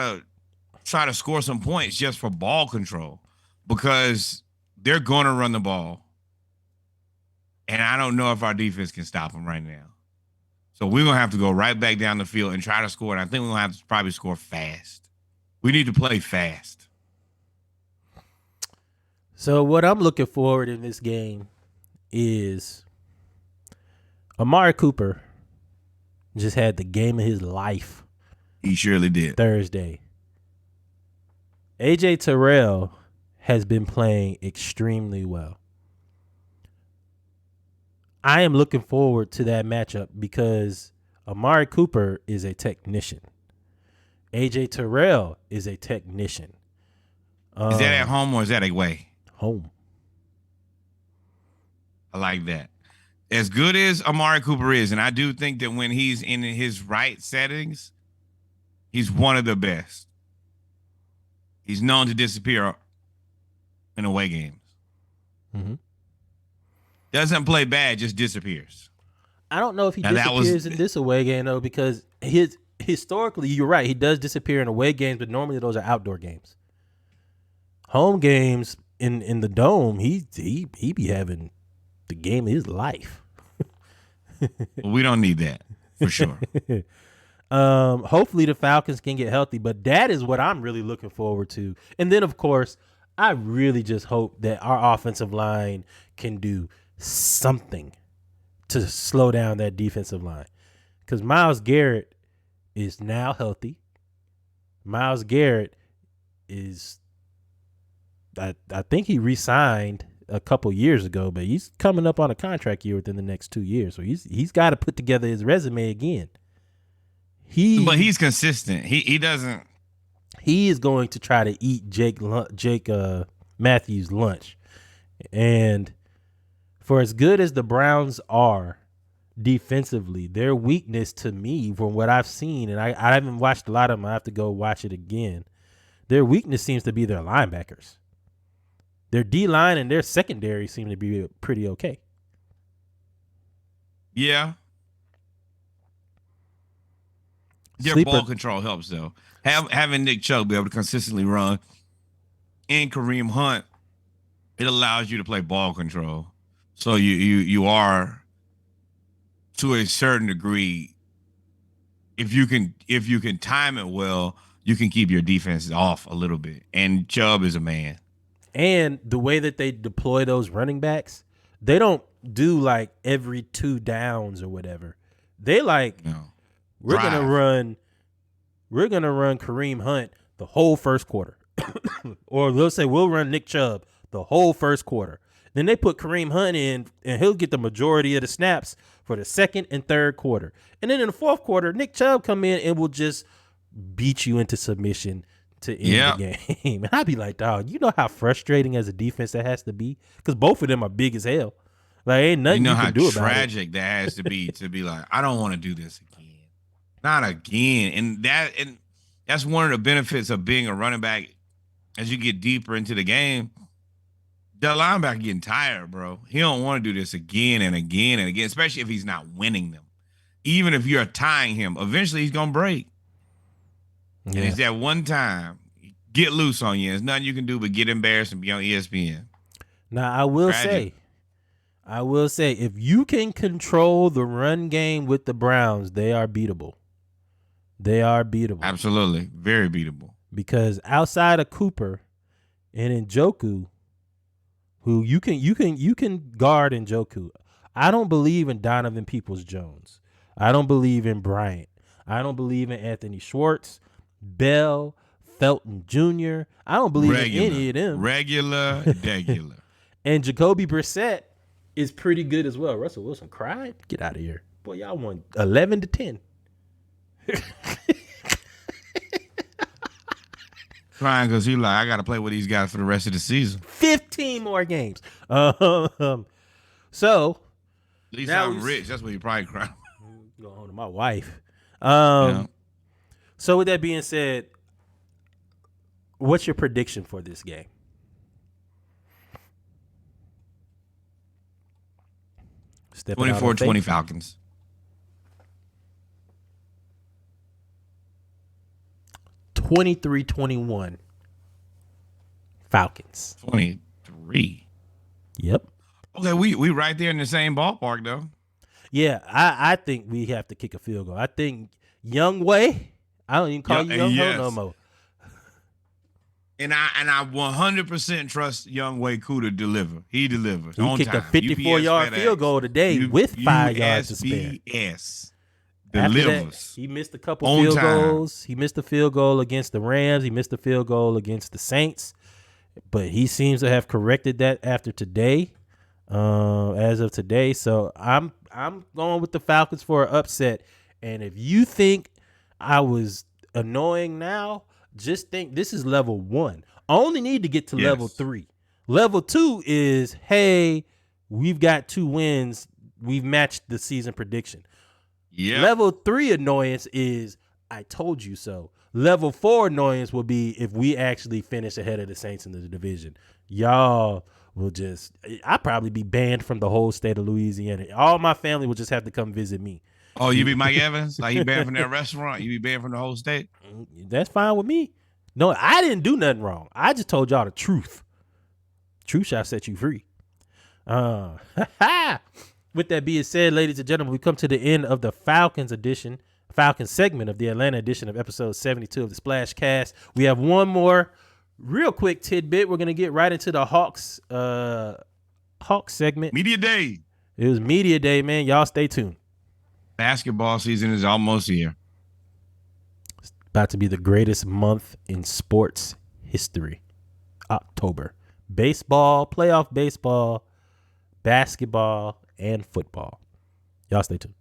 to score some points just for ball control because they're going to run the ball. And I don't know if our defense can stop them right now. So we're going to have to go right back down the field and try to score. And I think we're going to have to probably score fast. We need to play fast. So what I'm looking forward in this game is Amari Cooper just had the game of his life. He surely did. Thursday. AJ Terrell has been playing extremely well. I am looking forward to that matchup because Amari Cooper is a technician. AJ Terrell is a technician. Is that at home or is that away? Home. I like that. As good as Amari Cooper is, and I do think that when he's in his right settings, he's one of the best. He's known to disappear in away games. Mm-hmm. Doesn't play bad, just disappears. I don't know if he disappears in this away game, though, because historically, you're right, he does disappear in away games, but normally those are outdoor games. Home games in the dome, he be having the game of his life. Well, we don't need that, for sure. Hopefully the Falcons can get healthy, but that is what I'm really looking forward to. And then, of course, I really just hope that our offensive line can do something to slow down that defensive line. Because Myles Garrett is now healthy. Myles Garrett is, I think he re-signed a couple years ago, but he's coming up on a contract year within the next 2 years. So he's got to put together his resume again. But he's consistent. He doesn't. He is going to try to eat Jake Matthews' lunch. And for as good as the Browns are defensively, their weakness to me, from what I've seen, and I haven't watched a lot of them, I have to go watch it again. Their weakness seems to be their linebackers. Their D-line and their secondary seem to be pretty okay. Yeah. Their ball control helps, though. Having Nick Chubb be able to consistently run and Kareem Hunt, it allows you to play ball control. So you are, to a certain degree, if you can time it well, you can keep your defense off a little bit. And Chubb is a man. And the way that they deploy those running backs, they don't do like every 2 downs or whatever. They we're gonna run Kareem Hunt the whole first quarter. Or they'll say we'll run Nick Chubb the whole first quarter. Then they put Kareem Hunt in and he'll get the majority of the snaps for the second and third quarter. And then in the fourth quarter, Nick Chubb come in and will just beat you into submission to end the game. And I'd be like, dog, you know how frustrating as a defense that has to be? Because both of them are big as hell. Like, ain't nothing you can do about it. You know how tragic that has to be like, I don't want to do this again. Not again. And that's one of the benefits of being a running back as you get deeper into the game. The linebacker getting tired, bro. He don't want to do this again and again and again, especially if he's not winning them. Even if you're tying him, eventually he's going to break. Yeah. And it's that one time, get loose on you. There's nothing you can do but get embarrassed and be on ESPN. Now, I will say, if you can control the run game with the Browns, they are beatable. They are beatable. Absolutely. Very beatable. Because outside of Cooper and Njoku, who you can guard Njoku. I don't believe in Donovan Peoples-Jones. I don't believe in Bryant. I don't believe in Anthony Schwartz, Bell, Felton Jr. I don't believe in any of them. Regular. And Jacoby Brissett is pretty good as well. Russell Wilson cried? Get out of here. Boy, y'all won 11-10. Crying because he like, I got to play with these guys for the rest of the season. 15 more games. So At least now I'm rich. That's what he probably crying. go home to my wife. Yeah. So with that being said, what's your prediction for this game? Stepping out on 24-20 faith. Falcons. 23-21 Falcons. 23. Yep. Okay, we right there in the same ballpark though. Yeah, I think we have to kick a field goal. I think Young Way. I don't even call you Young Ho no more. And I 100% trust Young Wei Koo to deliver. He delivers. He on kicked time. a 54-yard field goal today with 5 yards to spare. USPS After delivers. that, he missed a couple On field time. goals. He missed a field goal against the Rams. He missed a field goal against the Saints. But he seems to have corrected that after today, as of today. So I'm going with the Falcons for an upset. And if you think I was annoying now, just think this is level 1. I only need to get to level 3. Level 2 is, hey, we've got 2 wins. We've matched the season prediction. Yeah. Level 3 annoyance is, I told you so. Level 4 annoyance will be if we actually finish ahead of the Saints in the division. Y'all will just, I'll probably be banned from the whole state of Louisiana. All my family will just have to come visit me. Oh, you be Mike Evans? Like you banned from that restaurant? You be banned from the whole state? That's fine with me. No, I didn't do nothing wrong. I just told y'all the truth. Truth shall set you free. With that being said, ladies and gentlemen, we come to the end of the Falcons segment of the Atlanta edition of episode 72 of the Splash Cast. We have one more real quick tidbit. We're going to get right into the Hawks segment. Media Day. It was Media Day, man. Y'all stay tuned. Basketball season is almost here. It's about to be the greatest month in sports history. October. Baseball, playoff baseball, basketball, and football. Y'all stay tuned.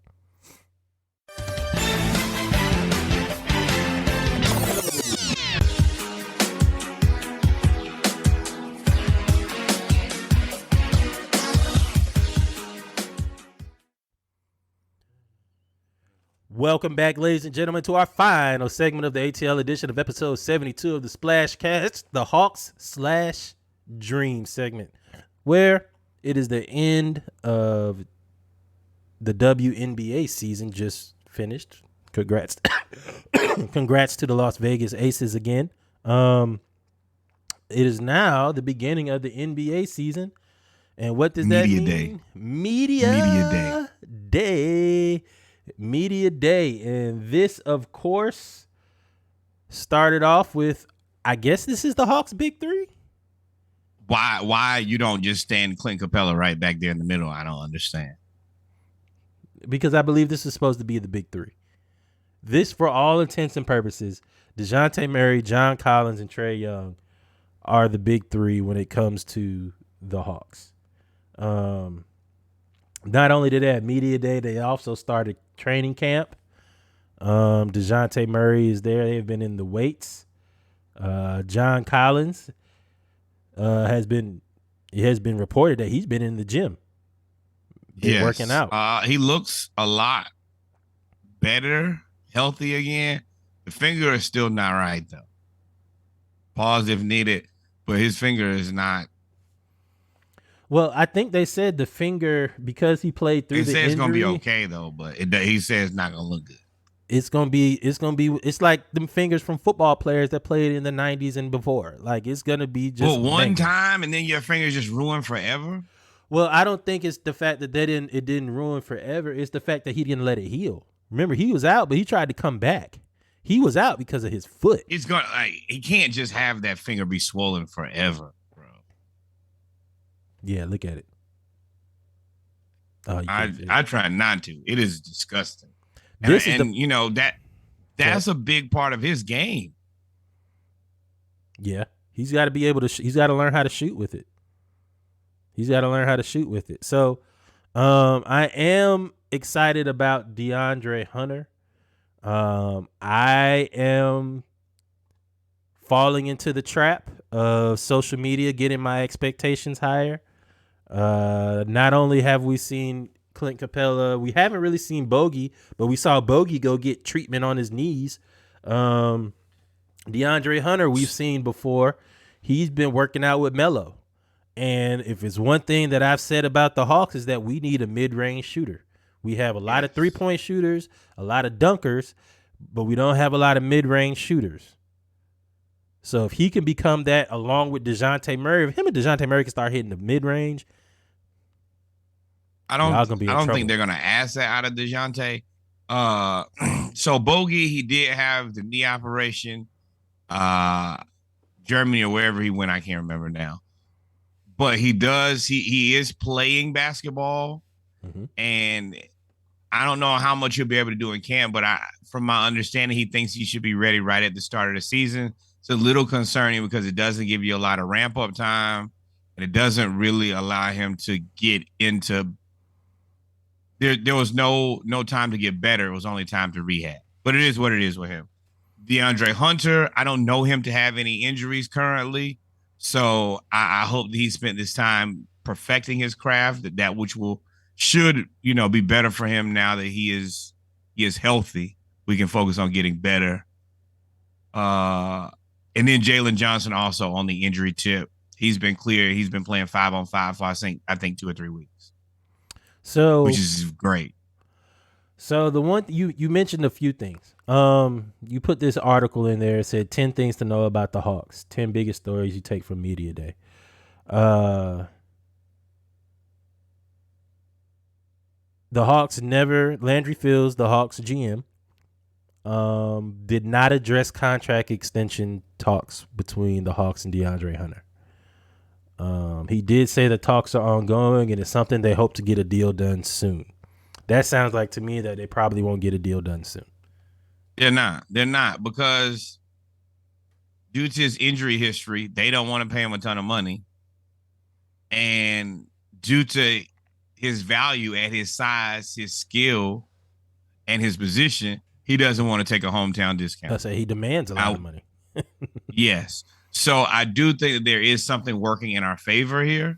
Welcome back, ladies and gentlemen, to our final segment of the ATL edition of episode 72 of the Splash Cast, the Hawks/Dream segment, where it is the end of the WNBA season just finished. Congrats. Congrats to the Las Vegas Aces again. It is now the beginning of the NBA season. And what does that mean? Media Day. Media Day. And this, of course, started off with, I guess this is the Hawks' big 3. Why you don't just stand Clint Capella right back there in the middle? I don't understand. Because I believe this is supposed to be the big 3. This, for all intents and purposes, DeJounte Murray, John Collins, and Trae Young are the big 3 when it comes to the Hawks. Not only did they have Media Day, they also started training camp. DeJounte Murray is there. They've been in the weights. John Collins it has been reported that he's been in the gym. Been working out. He looks a lot better, healthy again. The finger is still not right, though. Pause if needed, but his finger is not. Well, I think they said the finger, because he played through the injury. They say it's gonna be okay though, but he says it's not gonna look good. It's like them fingers from football players that played in the 90s and before. Like, it's gonna be just one time and then your fingers just ruined forever. Well, I don't think it's the fact that it didn't ruin forever. It's the fact that he didn't let it heal. Remember, he was out, but he tried to come back. He was out because of his foot. It's gonna he can't just have that finger be swollen forever, bro. Yeah, look at it. Oh, I try not to. It is disgusting. That's a big part of his game. Yeah, he's got to be able to. He's got to learn how to shoot with it. So, I am excited about DeAndre Hunter. I am falling into the trap of social media getting my expectations higher. Not only have we seen Clint Capella, we haven't really seen Bogey, but we saw Bogey go get treatment on his knees. DeAndre Hunter, we've seen before. He's been working out with Melo. And if it's one thing that I've said about the Hawks is that we need a mid-range shooter. We have a lot of three-point shooters, a lot of dunkers, but we don't have a lot of mid-range shooters. So if he can become that along with DeJounte Murray, if him and DeJounte Murray can start hitting the mid-range, I don't think they're going to ask that out of DeJounte. So Bogey, he did have the knee operation, Germany or wherever he went. I can't remember now, but he is playing basketball, and I don't know how much he'll be able to do in camp, but from my understanding, he thinks he should be ready right at the start of the season. It's a little concerning because it doesn't give you a lot of ramp up time, and it doesn't really allow him to get into. There was no time to get better. It was only time to rehab. But it is what it is with him. DeAndre Hunter, I don't know him to have any injuries currently. So I hope that he spent this time perfecting his craft, that which should be better for him now that he is healthy. We can focus on getting better. And then Jalen Johnson also on the injury tip. He's been clear. He's been playing 5-on-5 for I think 2 or 3 weeks. So, which is great. So the one you mentioned a few things. You put this article in there. It said 10 things to know about the Hawks. 10 biggest stories you take from media day. The Hawks Landry Fields, the Hawks GM, did not address contract extension talks between the Hawks and DeAndre Hunter. He did say the talks are ongoing and it's something they hope to get a deal done soon. That sounds like to me that they probably won't get a deal done soon. They're not because due to his injury history, they don't want to pay him a ton of money. And due to his value at his size, his skill, and his position, he doesn't want to take a hometown discount. I say he demands a lot of money. Yes. So I do think that there is something working in our favor here.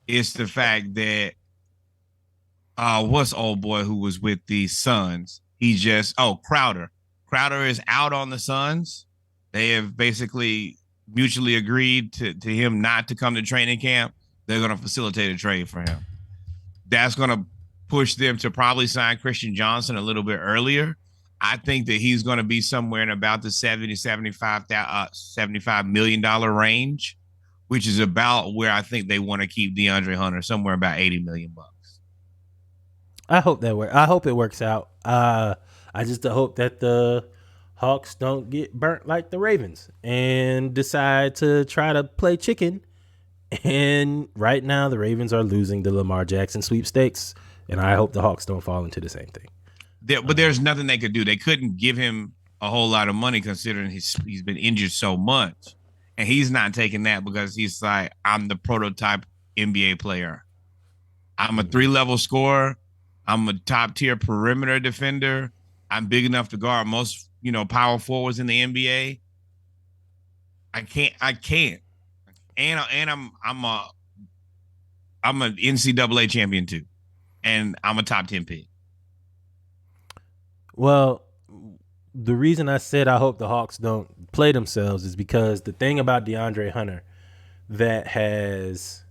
It's the fact that what's old boy who was with the Suns? Crowder. Crowder is out on the Suns. They have basically mutually agreed to him not to come to training camp. They're going to facilitate a trade for him. That's going to push them to probably sign Christian Johnson a little bit earlier. I think that he's going to be somewhere in about the $75 million range, which is about where I think they want to keep DeAndre Hunter, somewhere about $80 million. I hope that works. I hope it works out. I just hope that the Hawks don't get burnt like the Ravens and decide to try to play chicken. And right now, the Ravens are losing the Lamar Jackson sweepstakes, and I hope the Hawks don't fall into the same thing. But there's nothing they could do. They couldn't give him a whole lot of money considering he's been injured so much. And he's not taking that because he's like, I'm the prototype NBA player. I'm a 3-level scorer. I'm a top-tier perimeter defender. I'm big enough to guard most, power forwards in the NBA. I can't. And I'm an NCAA champion too. And I'm a top 10 pick. Well, the reason I said I hope the Hawks don't play themselves is because the thing about DeAndre Hunter that has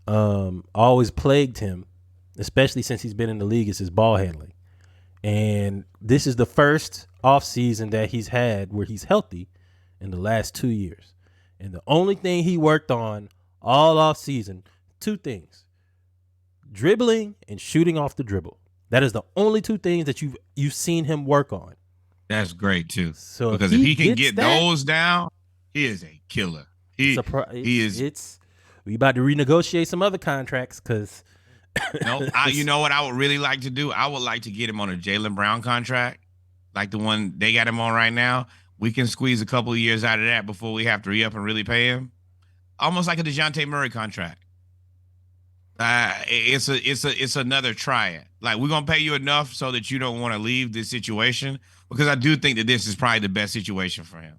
always plagued him, especially since he's been in the league, is his ball handling. And this is the first offseason that he's had where he's healthy in the last 2 years. And the only thing he worked on all offseason, 2 things: dribbling and shooting off the dribble. That is the only 2 things that you've seen him work on. That's great too. So because if he can get those down, he is a killer. He is. We about to renegotiate some other contracts because. You know what I would really like to do? I would like to get him on a Jaylen Brown contract, like the one they got him on right now. We can squeeze a couple of years out of that before we have to re-up and really pay him. Almost like a DeJounte Murray contract. It's another triad. Like, we're gonna pay you enough so that you don't want to leave this situation, because I do think that this is probably the best situation for him.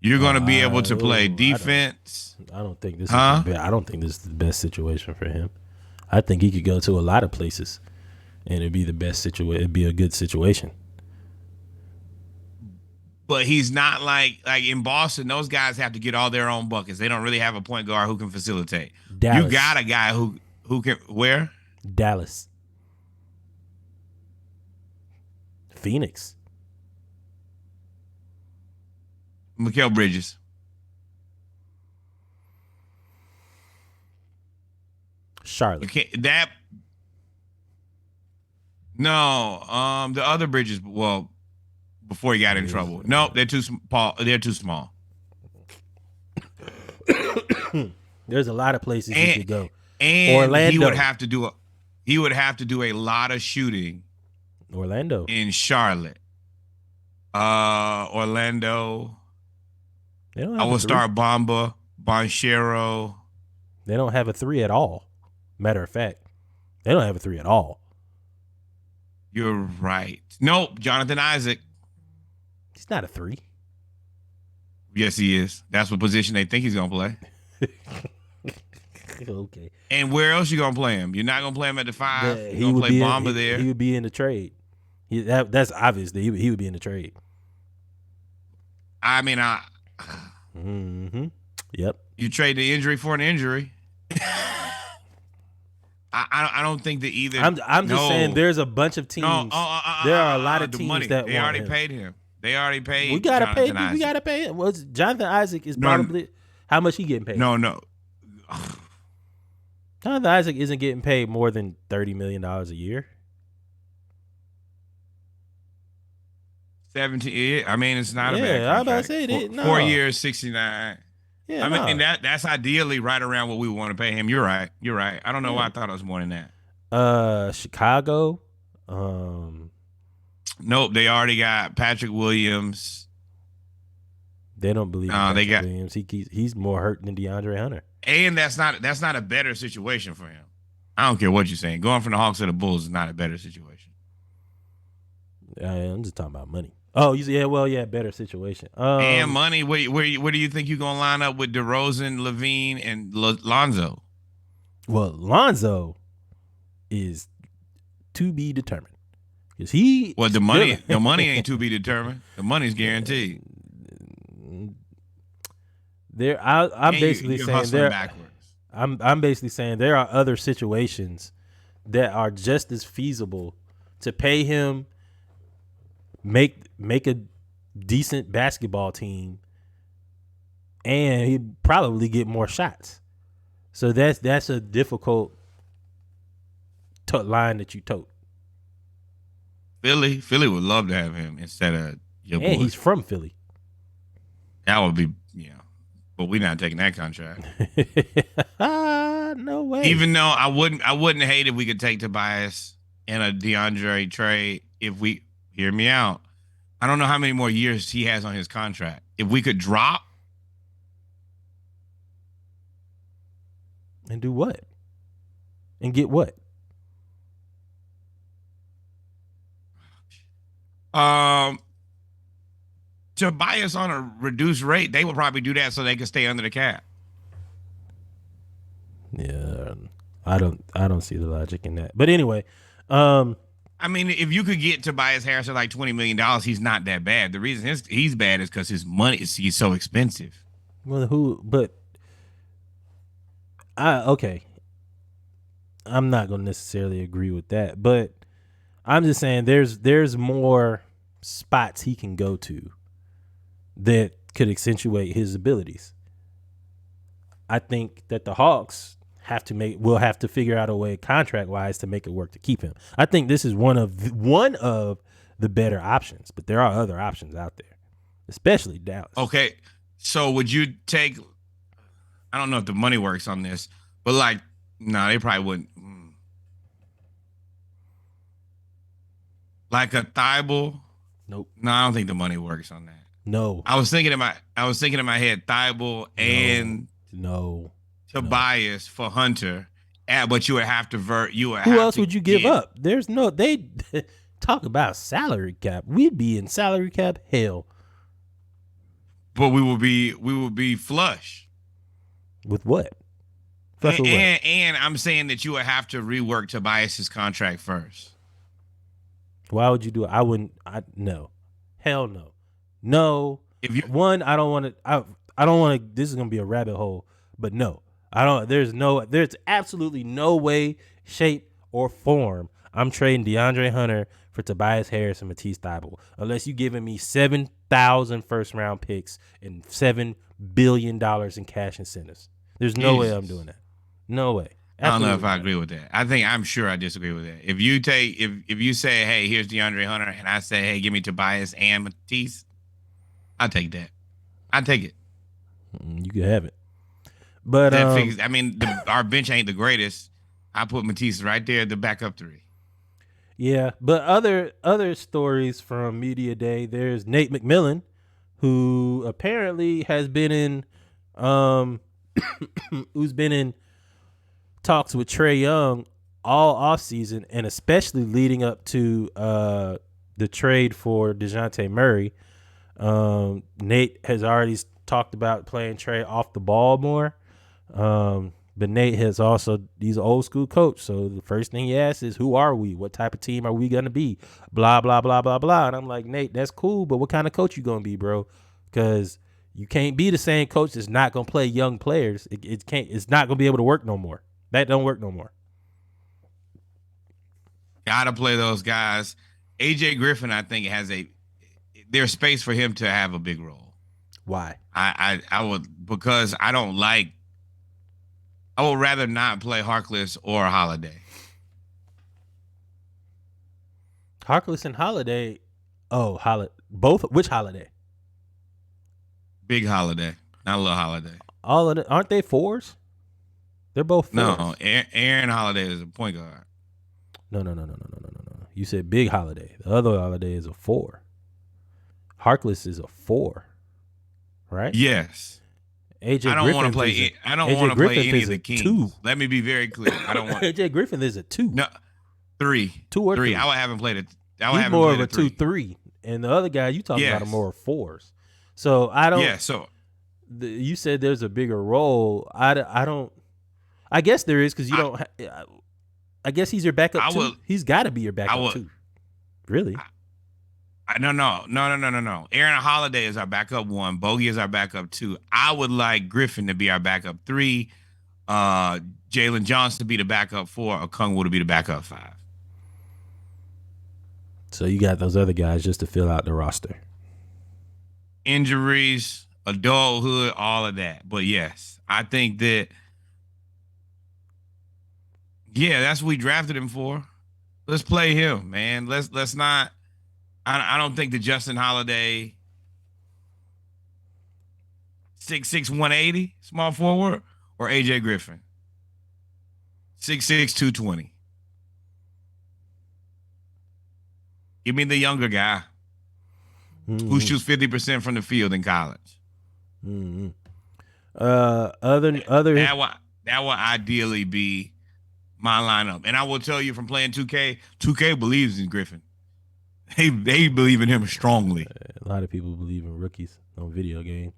You're gonna be able to play defense. I don't think this is I don't think this is the best situation for him. I think he could go to a lot of places and it'd be the best situation. It'd be a good situation. But he's not like in Boston, those guys have to get all their own buckets. They don't really have a point guard who can facilitate. Dallas. You got a guy who can where? Dallas. Phoenix. Mikal Bridges. Charlotte. You can't that. No, the other Bridges. Well, before he got in trouble. Nope, they're too small. They're too small. There's a lot of places he could go. And Orlando. he would have to do a lot of shooting. Orlando. In Charlotte. Orlando. I will start Bamba, Bonchero. They don't have a 3 at all. Matter of fact, they don't have a 3 at all. You're right. Nope, Jonathan Isaac. He's not a 3. Yes, he is. That's what position they think he's gonna play. Okay. And where else you gonna play him? You're not gonna play him at the 5. You're gonna play Bamba there. He would be in the trade. That's obvious that he would be in the trade. I mean, Yep. You trade the injury for an injury. I don't think that either. I'm just saying there's a bunch of teams. There are a lot of teams money. that they want already him. paid him. They already paid. We gotta Jonathan pay. Isaac. We gotta pay him. Well, Jonathan Isaac is probably how much he getting paid? No. Jonathan Isaac isn't getting paid more than $30 million a year. 17. I mean, it's not a bad contract. I'm about to say that. 4 years, 69. Yeah, I mean, and that's ideally right around what we want to pay him. You're right. I don't know why I thought it was more than that. Chicago. Nope, they already got Patrick Williams. They don't believe in Patrick Williams. He's more hurt than DeAndre Hunter. And that's not a better situation for him. I don't care what you're saying. Going from the Hawks to the Bulls is not a better situation. I'm just talking about money. Oh, better situation. And money. Where do you think you're gonna line up with DeRozan, Levine, and Lonzo? Well, Lonzo is to be determined. Is he? Well, the money ain't to be determined. The money's guaranteed. I'm basically saying there are other situations that are just as feasible to pay him, make a decent basketball team, and he'd probably get more shots. So that's a difficult line that you tote. Philly would love to have him instead of your boy. And he's from Philly. That would be, but we're not taking that contract. No way. Even though I wouldn't hate if we could take Tobias in a DeAndre trade. If we hear me out, I don't know how many more years he has on his contract. If we could drop and do what, and get what? Tobias on a reduced rate, they would probably do that so they could stay under the cap. Yeah, I don't see the logic in that. But anyway, I mean, if you could get Tobias Harris at like $20 million, he's not that bad. The reason he's bad is because he's so expensive. Well, okay. I'm not going to necessarily agree with that, but I'm just saying there's more spots he can go to that could accentuate his abilities. I think that the Hawks will have to figure out a way contract wise to make it work to keep him. I think this is one of the better options, but there are other options out there, especially Dallas. Okay, so would you take? I don't know if the money works on this, but they probably wouldn't. Like a Thibault? Nope. No, I don't think the money works on that. No. I was thinking in my head Thibault and no. Tobias for Hunter, but you would have to Who else would you give up? There's no they talk about salary cap. We'd be in salary cap hell. But we will be flush. With what? And I'm saying that you would have to rework Tobias's contract first. Why would you do it? I wouldn't. No. Hell no. No. I don't want to. I don't want to. This is gonna be a rabbit hole. But no, I don't. There's absolutely no way, shape, or form I'm trading DeAndre Hunter for Tobias Harris and Matisse Thybulle unless you giving me 7,000 first-round picks and $7 billion in cash incentives. There's no way I'm doing that. No way. Absolutely. I don't know if I agree with that. I'm sure I disagree with that. If you say, hey, here's DeAndre Hunter, and I say, hey, give me Tobias and Matisse, I'll take that. I'll take it. You can have it. But our bench ain't the greatest. I put Matisse right there at the backup 3. Yeah, but other stories from Media Day, there's Nate McMillan, who apparently has been in who's been in talks with Trae Young all offseason, and especially leading up to the trade for DeJounte Murray. Nate has already talked about playing Trae off the ball more. But Nate has also, he's an old school coach. So the first thing he asks is, who are we? What type of team are we going to be? Blah, blah, blah, blah, blah. And I'm like, Nate, that's cool. But what kind of coach you going to be, bro? Because you can't be the same coach that's not going to play young players. It's not going to be able to work no more. That don't work no more. Got to play those guys. AJ Griffin, I think, there's space for him to have a big role. Why? I would, because I would rather not play Harkless or Holiday. Harkless and Holiday. Oh, both. Which Holiday? Big Holiday, not Little Holiday. All of them, aren't they 4s? They're both 4s. No, Aaron Holiday is a point guard. No. You said Big Holiday. The other Holiday is a 4. Harkless is a 4, right? Yes. AJ I don't want to play. I don't want to play any of the Kings. 2. Let me be very clear. I don't want. AJ Griffin is a 2. No, 3. 2 or 3. I haven't played it. He's more of a 2-3, and the other guy you talking about are more 4s. So I don't. Yeah. So you said there's a bigger role. I don't. I guess there is because you don't. I guess he's your backup 2. He's got to be your backup 2. Really? No. Aaron Holiday is our backup 1. Bogey is our backup 2. I would like Griffin to be our backup 3. Jalen Johnson to be the backup 4. Okongwu to be the backup 5. So you got those other guys just to fill out the roster. Injuries, adulthood, all of that. But yes, I think that. Yeah, that's what we drafted him for. Let's play him, man. Let's not. I don't think that Justin Holiday, 6'6", 180, small forward, or AJ Griffin, 6'6", 220. Give me the younger guy who shoots 50% from the field in college. Mm-hmm. Other that would ideally be my lineup. And I will tell you from playing 2K believes in Griffin. They believe in him strongly. A lot of people believe in rookies on video games.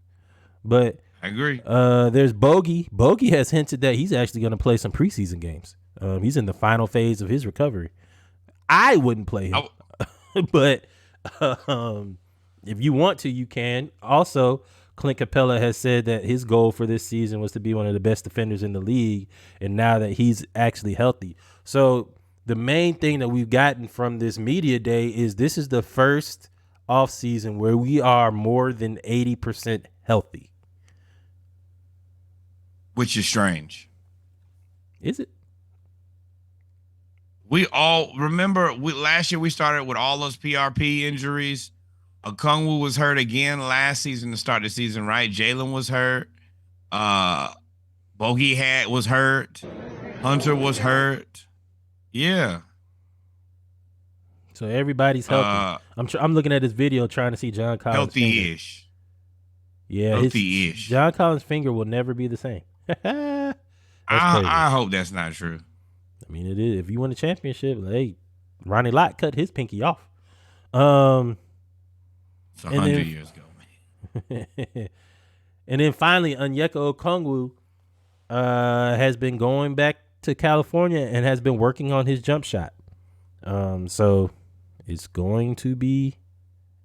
But I agree. There's Bogey. Bogey has hinted that he's actually going to play some preseason games. He's in the final phase of his recovery. I wouldn't play him. But if you want to, you can. Also, Clint Capella has said that his goal for this season was to be one of the best defenders in the league, and now that he's actually healthy. So the main thing that we've gotten from this media day is this is the first offseason where we are more than 80% healthy. Which is strange. Is it? We all remember last year we started with all those PRP injuries. Okongwu was hurt again last season to start the season, right? Jalen was hurt. Bogey was hurt. Hunter was hurt. Yeah. So everybody's healthy. I'm looking at this video trying to see John Collins' healthy-ish. Finger. Yeah, healthy-ish. John Collins' finger will never be the same. That's crazy. I hope that's not true. I mean, it is. If you win a championship, hey, Ronnie Lott cut his pinky off. It's 100 years ago, man. And then finally, Onyeka Okongwu has been going back to California and has been working on his jump shot. So it's going to be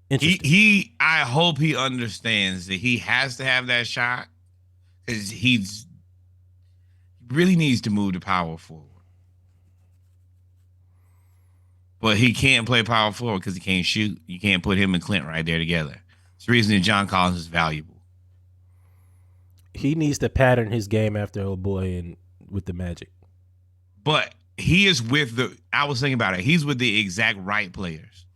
interesting. I hope he understands that he has to have that shot because he really needs to move the power forward. But he can't play power forward because he can't shoot. You can't put him and Clint right there together. It's the reason that John Collins is valuable. He needs to pattern his game after old boy and with the Magic. But he is I was thinking about it. He's with the exact right players.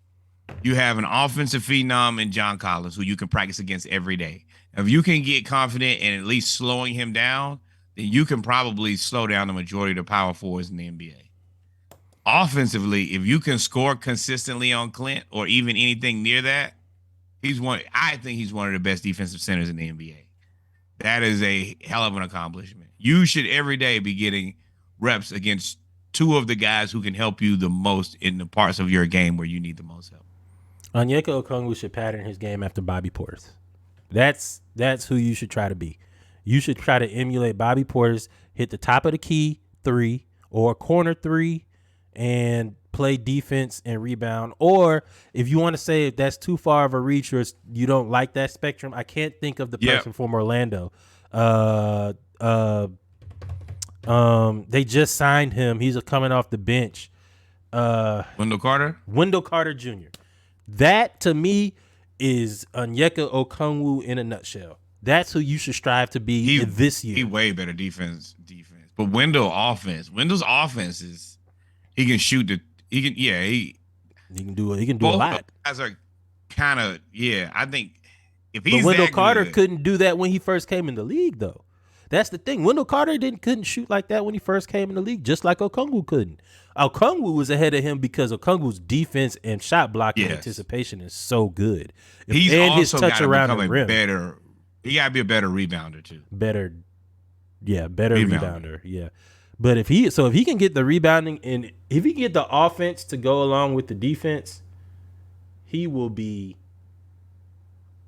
You have an offensive phenom in John Collins who you can practice against every day. If you can get confident in at least slowing him down, then you can probably slow down the majority of the power forwards in the NBA. Offensively, if you can score consistently on Clint or even anything near that, I think he's one of the best defensive centers in the NBA. That is a hell of an accomplishment. You should every day be getting reps against two of the guys who can help you the most in the parts of your game where you need the most help. Onyeka Okongwu should pattern his game after Bobby Portis. That's who you should try to be. You should try to emulate Bobby Portis, hit the top of the key 3 or corner 3 and play defense and rebound. Or if you want to say if that's too far of a reach or you don't like that spectrum, I can't think of the person from Orlando. They just signed him. He's coming off the bench. Wendell Carter Jr. That to me is Onyeka Okongwu in a nutshell. That's who you should strive to be this year. He way better defense. But Wendell's offense is he can shoot he can do a lot. Guys are kind of I think if he's but Wendell that Carter good, couldn't do that when he first came in the league though. That's the thing. Wendell Carter couldn't shoot like that when he first came in the league, just like Okongwu couldn't. Okongwu was ahead of him because Okongwu's defense and shot blocking anticipation is so good. He's and also his touch around the rim. Better. He got to be a better rebounder too. Better rebounder. Yeah. But if he can get the rebounding and if he can get the offense to go along with the defense, he will be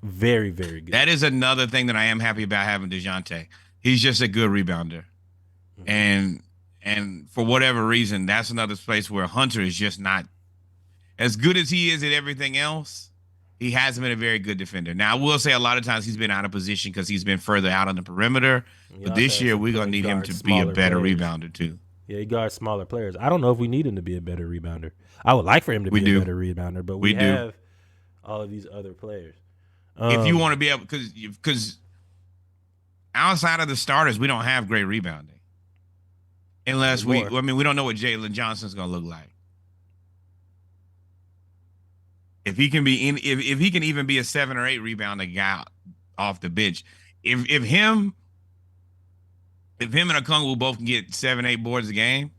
very, very good. That is another thing that I am happy about having DeJounte. He's just a good rebounder. Mm-hmm. And for whatever reason, that's another place where Hunter is just not as good as he is at everything else. He hasn't been a very good defender. Now, I will say a lot of times he's been out of position because he's been further out on the perimeter. But this year, we're going to need him to be a better rebounder, too. Yeah, he guards smaller players. I don't know if we need him to be a better rebounder. I would like for him to be a better rebounder, but we have all of these other players. If you want to be able, because outside of the starters, we don't have great rebounding. Unless we don't know what Jalen Johnson's going to look like. If he can be if he can even be a 7 or 8 rebounding guy off the bench, if him and Okongwu both can get 7, 8 boards a game,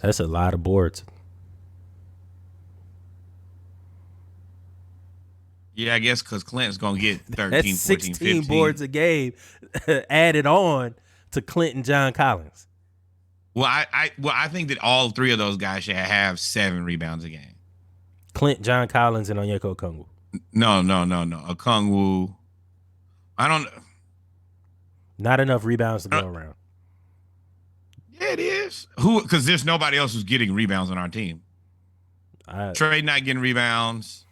that's a lot of boards. Yeah, I guess because Clinton's gonna get 13, that's 14, 16 15 boards a game added on to Clint and John Collins. Well, I think that all 3 of those guys should have 7 rebounds a game. Clint, John Collins, and Onyeka Okongwu. No. Okongwu. I don't. Not enough rebounds to go around. Yeah, it is. Because there's nobody else who's getting rebounds on our team. Trey not getting rebounds.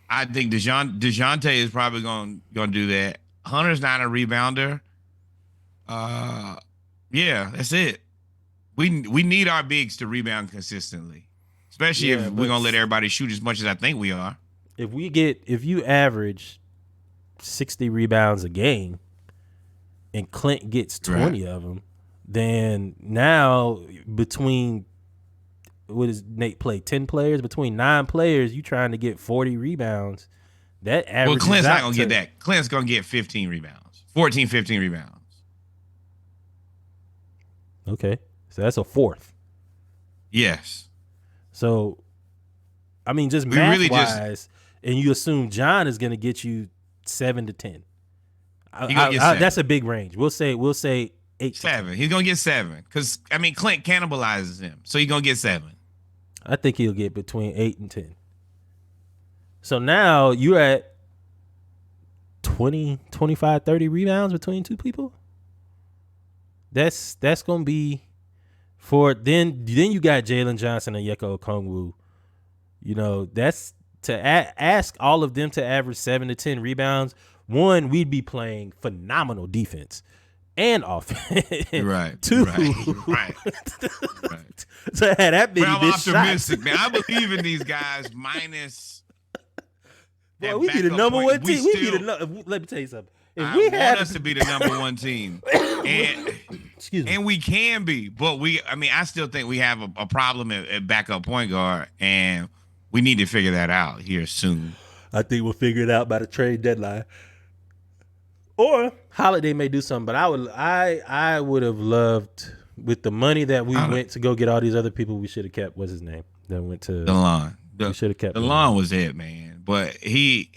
I think DeJounte is probably going to do that. Hunter's not a rebounder. Yeah, that's it. We need our bigs to rebound consistently, especially if we're gonna let everybody shoot as much as I think we are. If you average 60 rebounds a game, and Clint gets 20 of them, then now between what does Nate play 10 players between 9 players, you trying to get 40 rebounds. That average. Well, Clint's not gonna get that. Clint's gonna get 15 rebounds, 14, 15 rebounds. Okay. So that's a fourth. Yes. So, I mean, just math-wise, and you assume John is going to get you 7 to 10. That's a big range. We'll say 8. 7. He's gonna get 7 because Clint cannibalizes him, so he's gonna get 7. I think he'll get between 8 and 10. So now you're at 20, 25, 30 rebounds between two people. That's gonna be for then you got Jalen Johnson and Yeko Okongwu. That's to ask all of them to average 7 to 10 rebounds. One, we'd be playing phenomenal defense and offense. Right. Two, Right. So that baby I'm shot. optimistic, man. I believe in these guys minus. Boy, we be the number one team. Let me tell you something. I want us to be the number one team, and excuse me, and we can be, but I still think we have a problem at backup point guard, and we need to figure that out here soon. I think we'll figure it out by the trade deadline, or Holiday may do something. But I would have loved, with the money that we went to go get all these other people, we should have kept. What's his name? That went to DeLon. We should have kept. DeLon was it, man, but he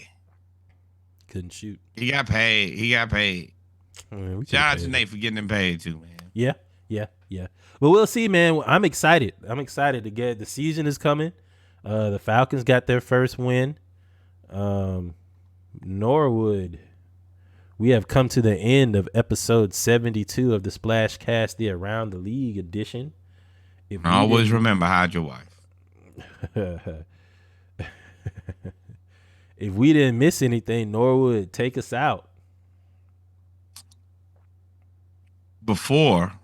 couldn't shoot. He got paid. Shout out to Nate for getting him paid too, man. Yeah. But we'll see, man. I'm excited. To get the season is coming. The Falcons got their first win. Norwood. We have come to the end of episode 72 of the Splash Cast, the Around the League edition. Always remember, hide your wife. If we didn't miss anything, Norwood, take us out. Before,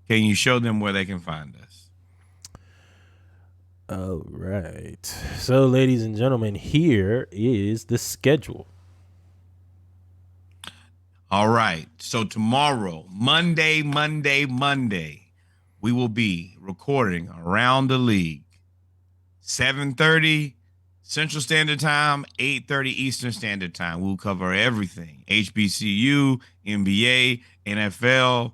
can you show them where they can find us? All right. So, ladies and gentlemen, here is the schedule. All right. So tomorrow, Monday, we will be recording Around the League. 7:30 Central Standard Time, 8:30 Eastern Standard Time. We'll cover everything. HBCU, NBA, NFL,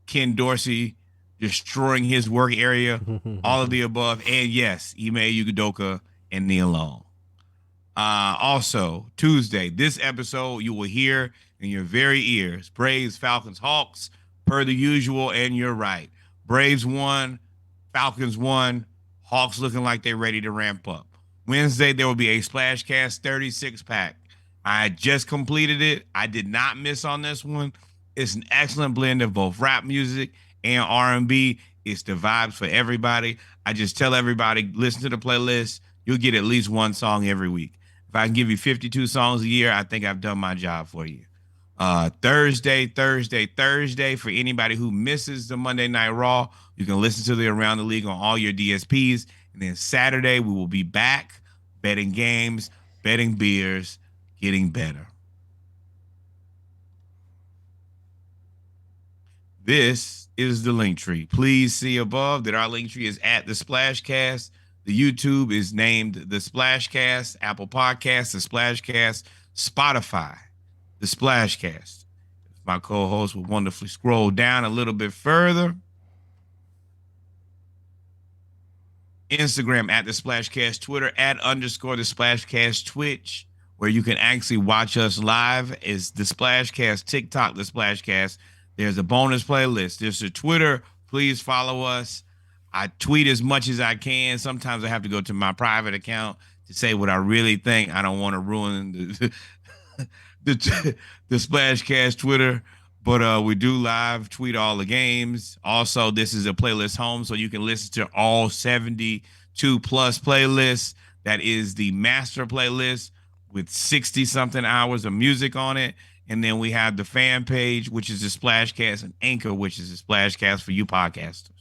Ken Dorsey destroying his work area, all of the above. And yes, Ime Udoka and Neil Long. Also, Tuesday, this episode you will hear in your very ears. Braves, Falcons, Hawks, per the usual, and you're right. Braves won, Falcons won, Hawks looking like they're ready to ramp up. Wednesday, there will be a Splashcast 36-pack. I just completed it. I did not miss on this one. It's an excellent blend of both rap music and R&B. It's the vibes for everybody. I just tell everybody, listen to the playlist. You'll get at least one song every week. If I can give you 52 songs a year, I think I've done my job for you. Thursday, for anybody who misses the Monday Night Raw, you can listen to the Around the League on all your DSPs. And then Saturday, we will be back betting games, betting beers, getting better. This is the link tree. Please see above that our link tree is at the Splashcast. The YouTube is named the Splashcast, Apple Podcasts, the Splashcast, Spotify, the Splashcast. My co-host will wonderfully scroll down a little bit further. Instagram at the Splashcast, Twitter at _ the Splashcast, Twitch, where you can actually watch us live, is the Splashcast, TikTok, the Splashcast. There's a bonus playlist. There's a Twitter. Please follow us. I tweet as much as I can. Sometimes I have to go to my private account to say what I really think. I don't want to ruin the Splashcast Twitter, but we do live tweet all the games. Also, this is a playlist home, so you can listen to all 72 plus playlists. That is the master playlist with 60-something hours of music on it. And then we have the fan page, which is the Splashcast, and Anchor, which is the Splashcast for you podcasters.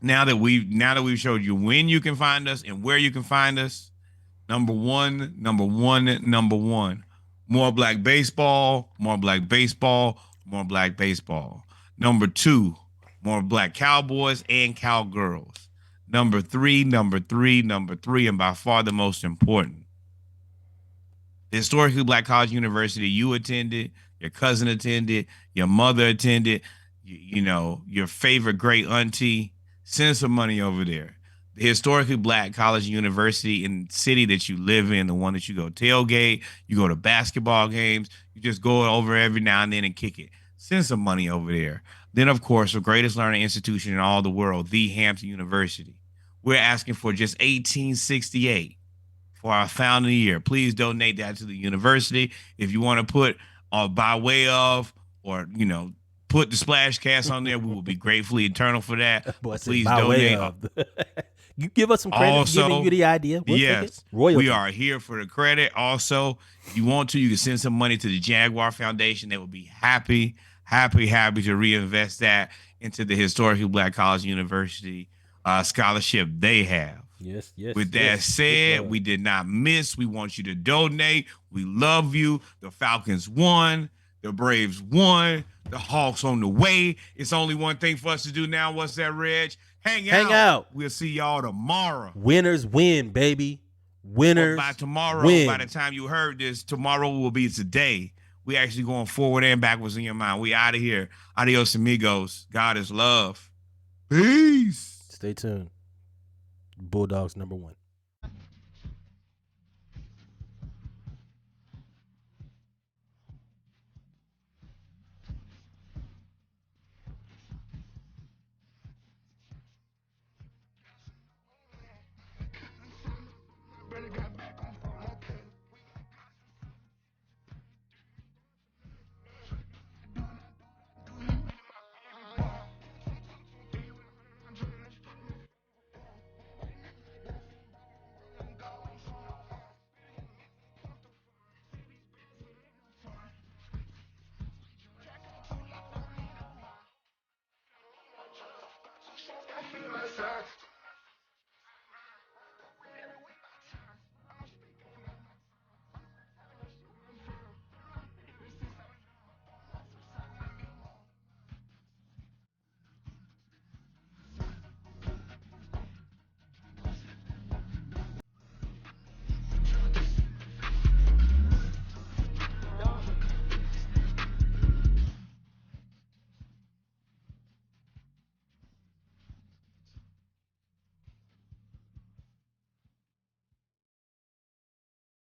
Now that we've showed you when you can find us and where you can find us, number one. More black baseball. Number 2, more black cowboys and cowgirls. Number three, and by far the most important, the historically black college university you attended, your cousin attended, your mother attended, your favorite great auntie. Send some money over there. the historically black college and university in the city that you live in, the one that you go tailgate, you go to basketball games, you just go over every now and then and kick it. Send some money over there. Then, of course, the greatest learning institution in all the world, the Hampton University. We're asking for just 1868 for our founding year. Please donate that to the university. If you want to put by way of, or put the splash cast on there, we will be gratefully eternal for that. Boy, Please by donate. way of. You give us some credit for giving you the idea. We'll take it. Royalty. We are here for the credit. Also, if you want to, you can send some money to the Jaguar Foundation. They will be happy to reinvest that into the historically black college university scholarship they have. Yes. With that said, we did not miss. We want you to donate. We love you. The Falcons won. The Braves won. The Hawks on the way. It's only one thing for us to do now. What's that, Reg? Hang out. We'll see y'all tomorrow. Winners win, baby. Winners by tomorrow, win. By the time you heard this, tomorrow will be today. We actually going forward and backwards in your mind. We out of here. Adios, amigos. God is love. Peace. Stay tuned. Bulldogs #1. I feel like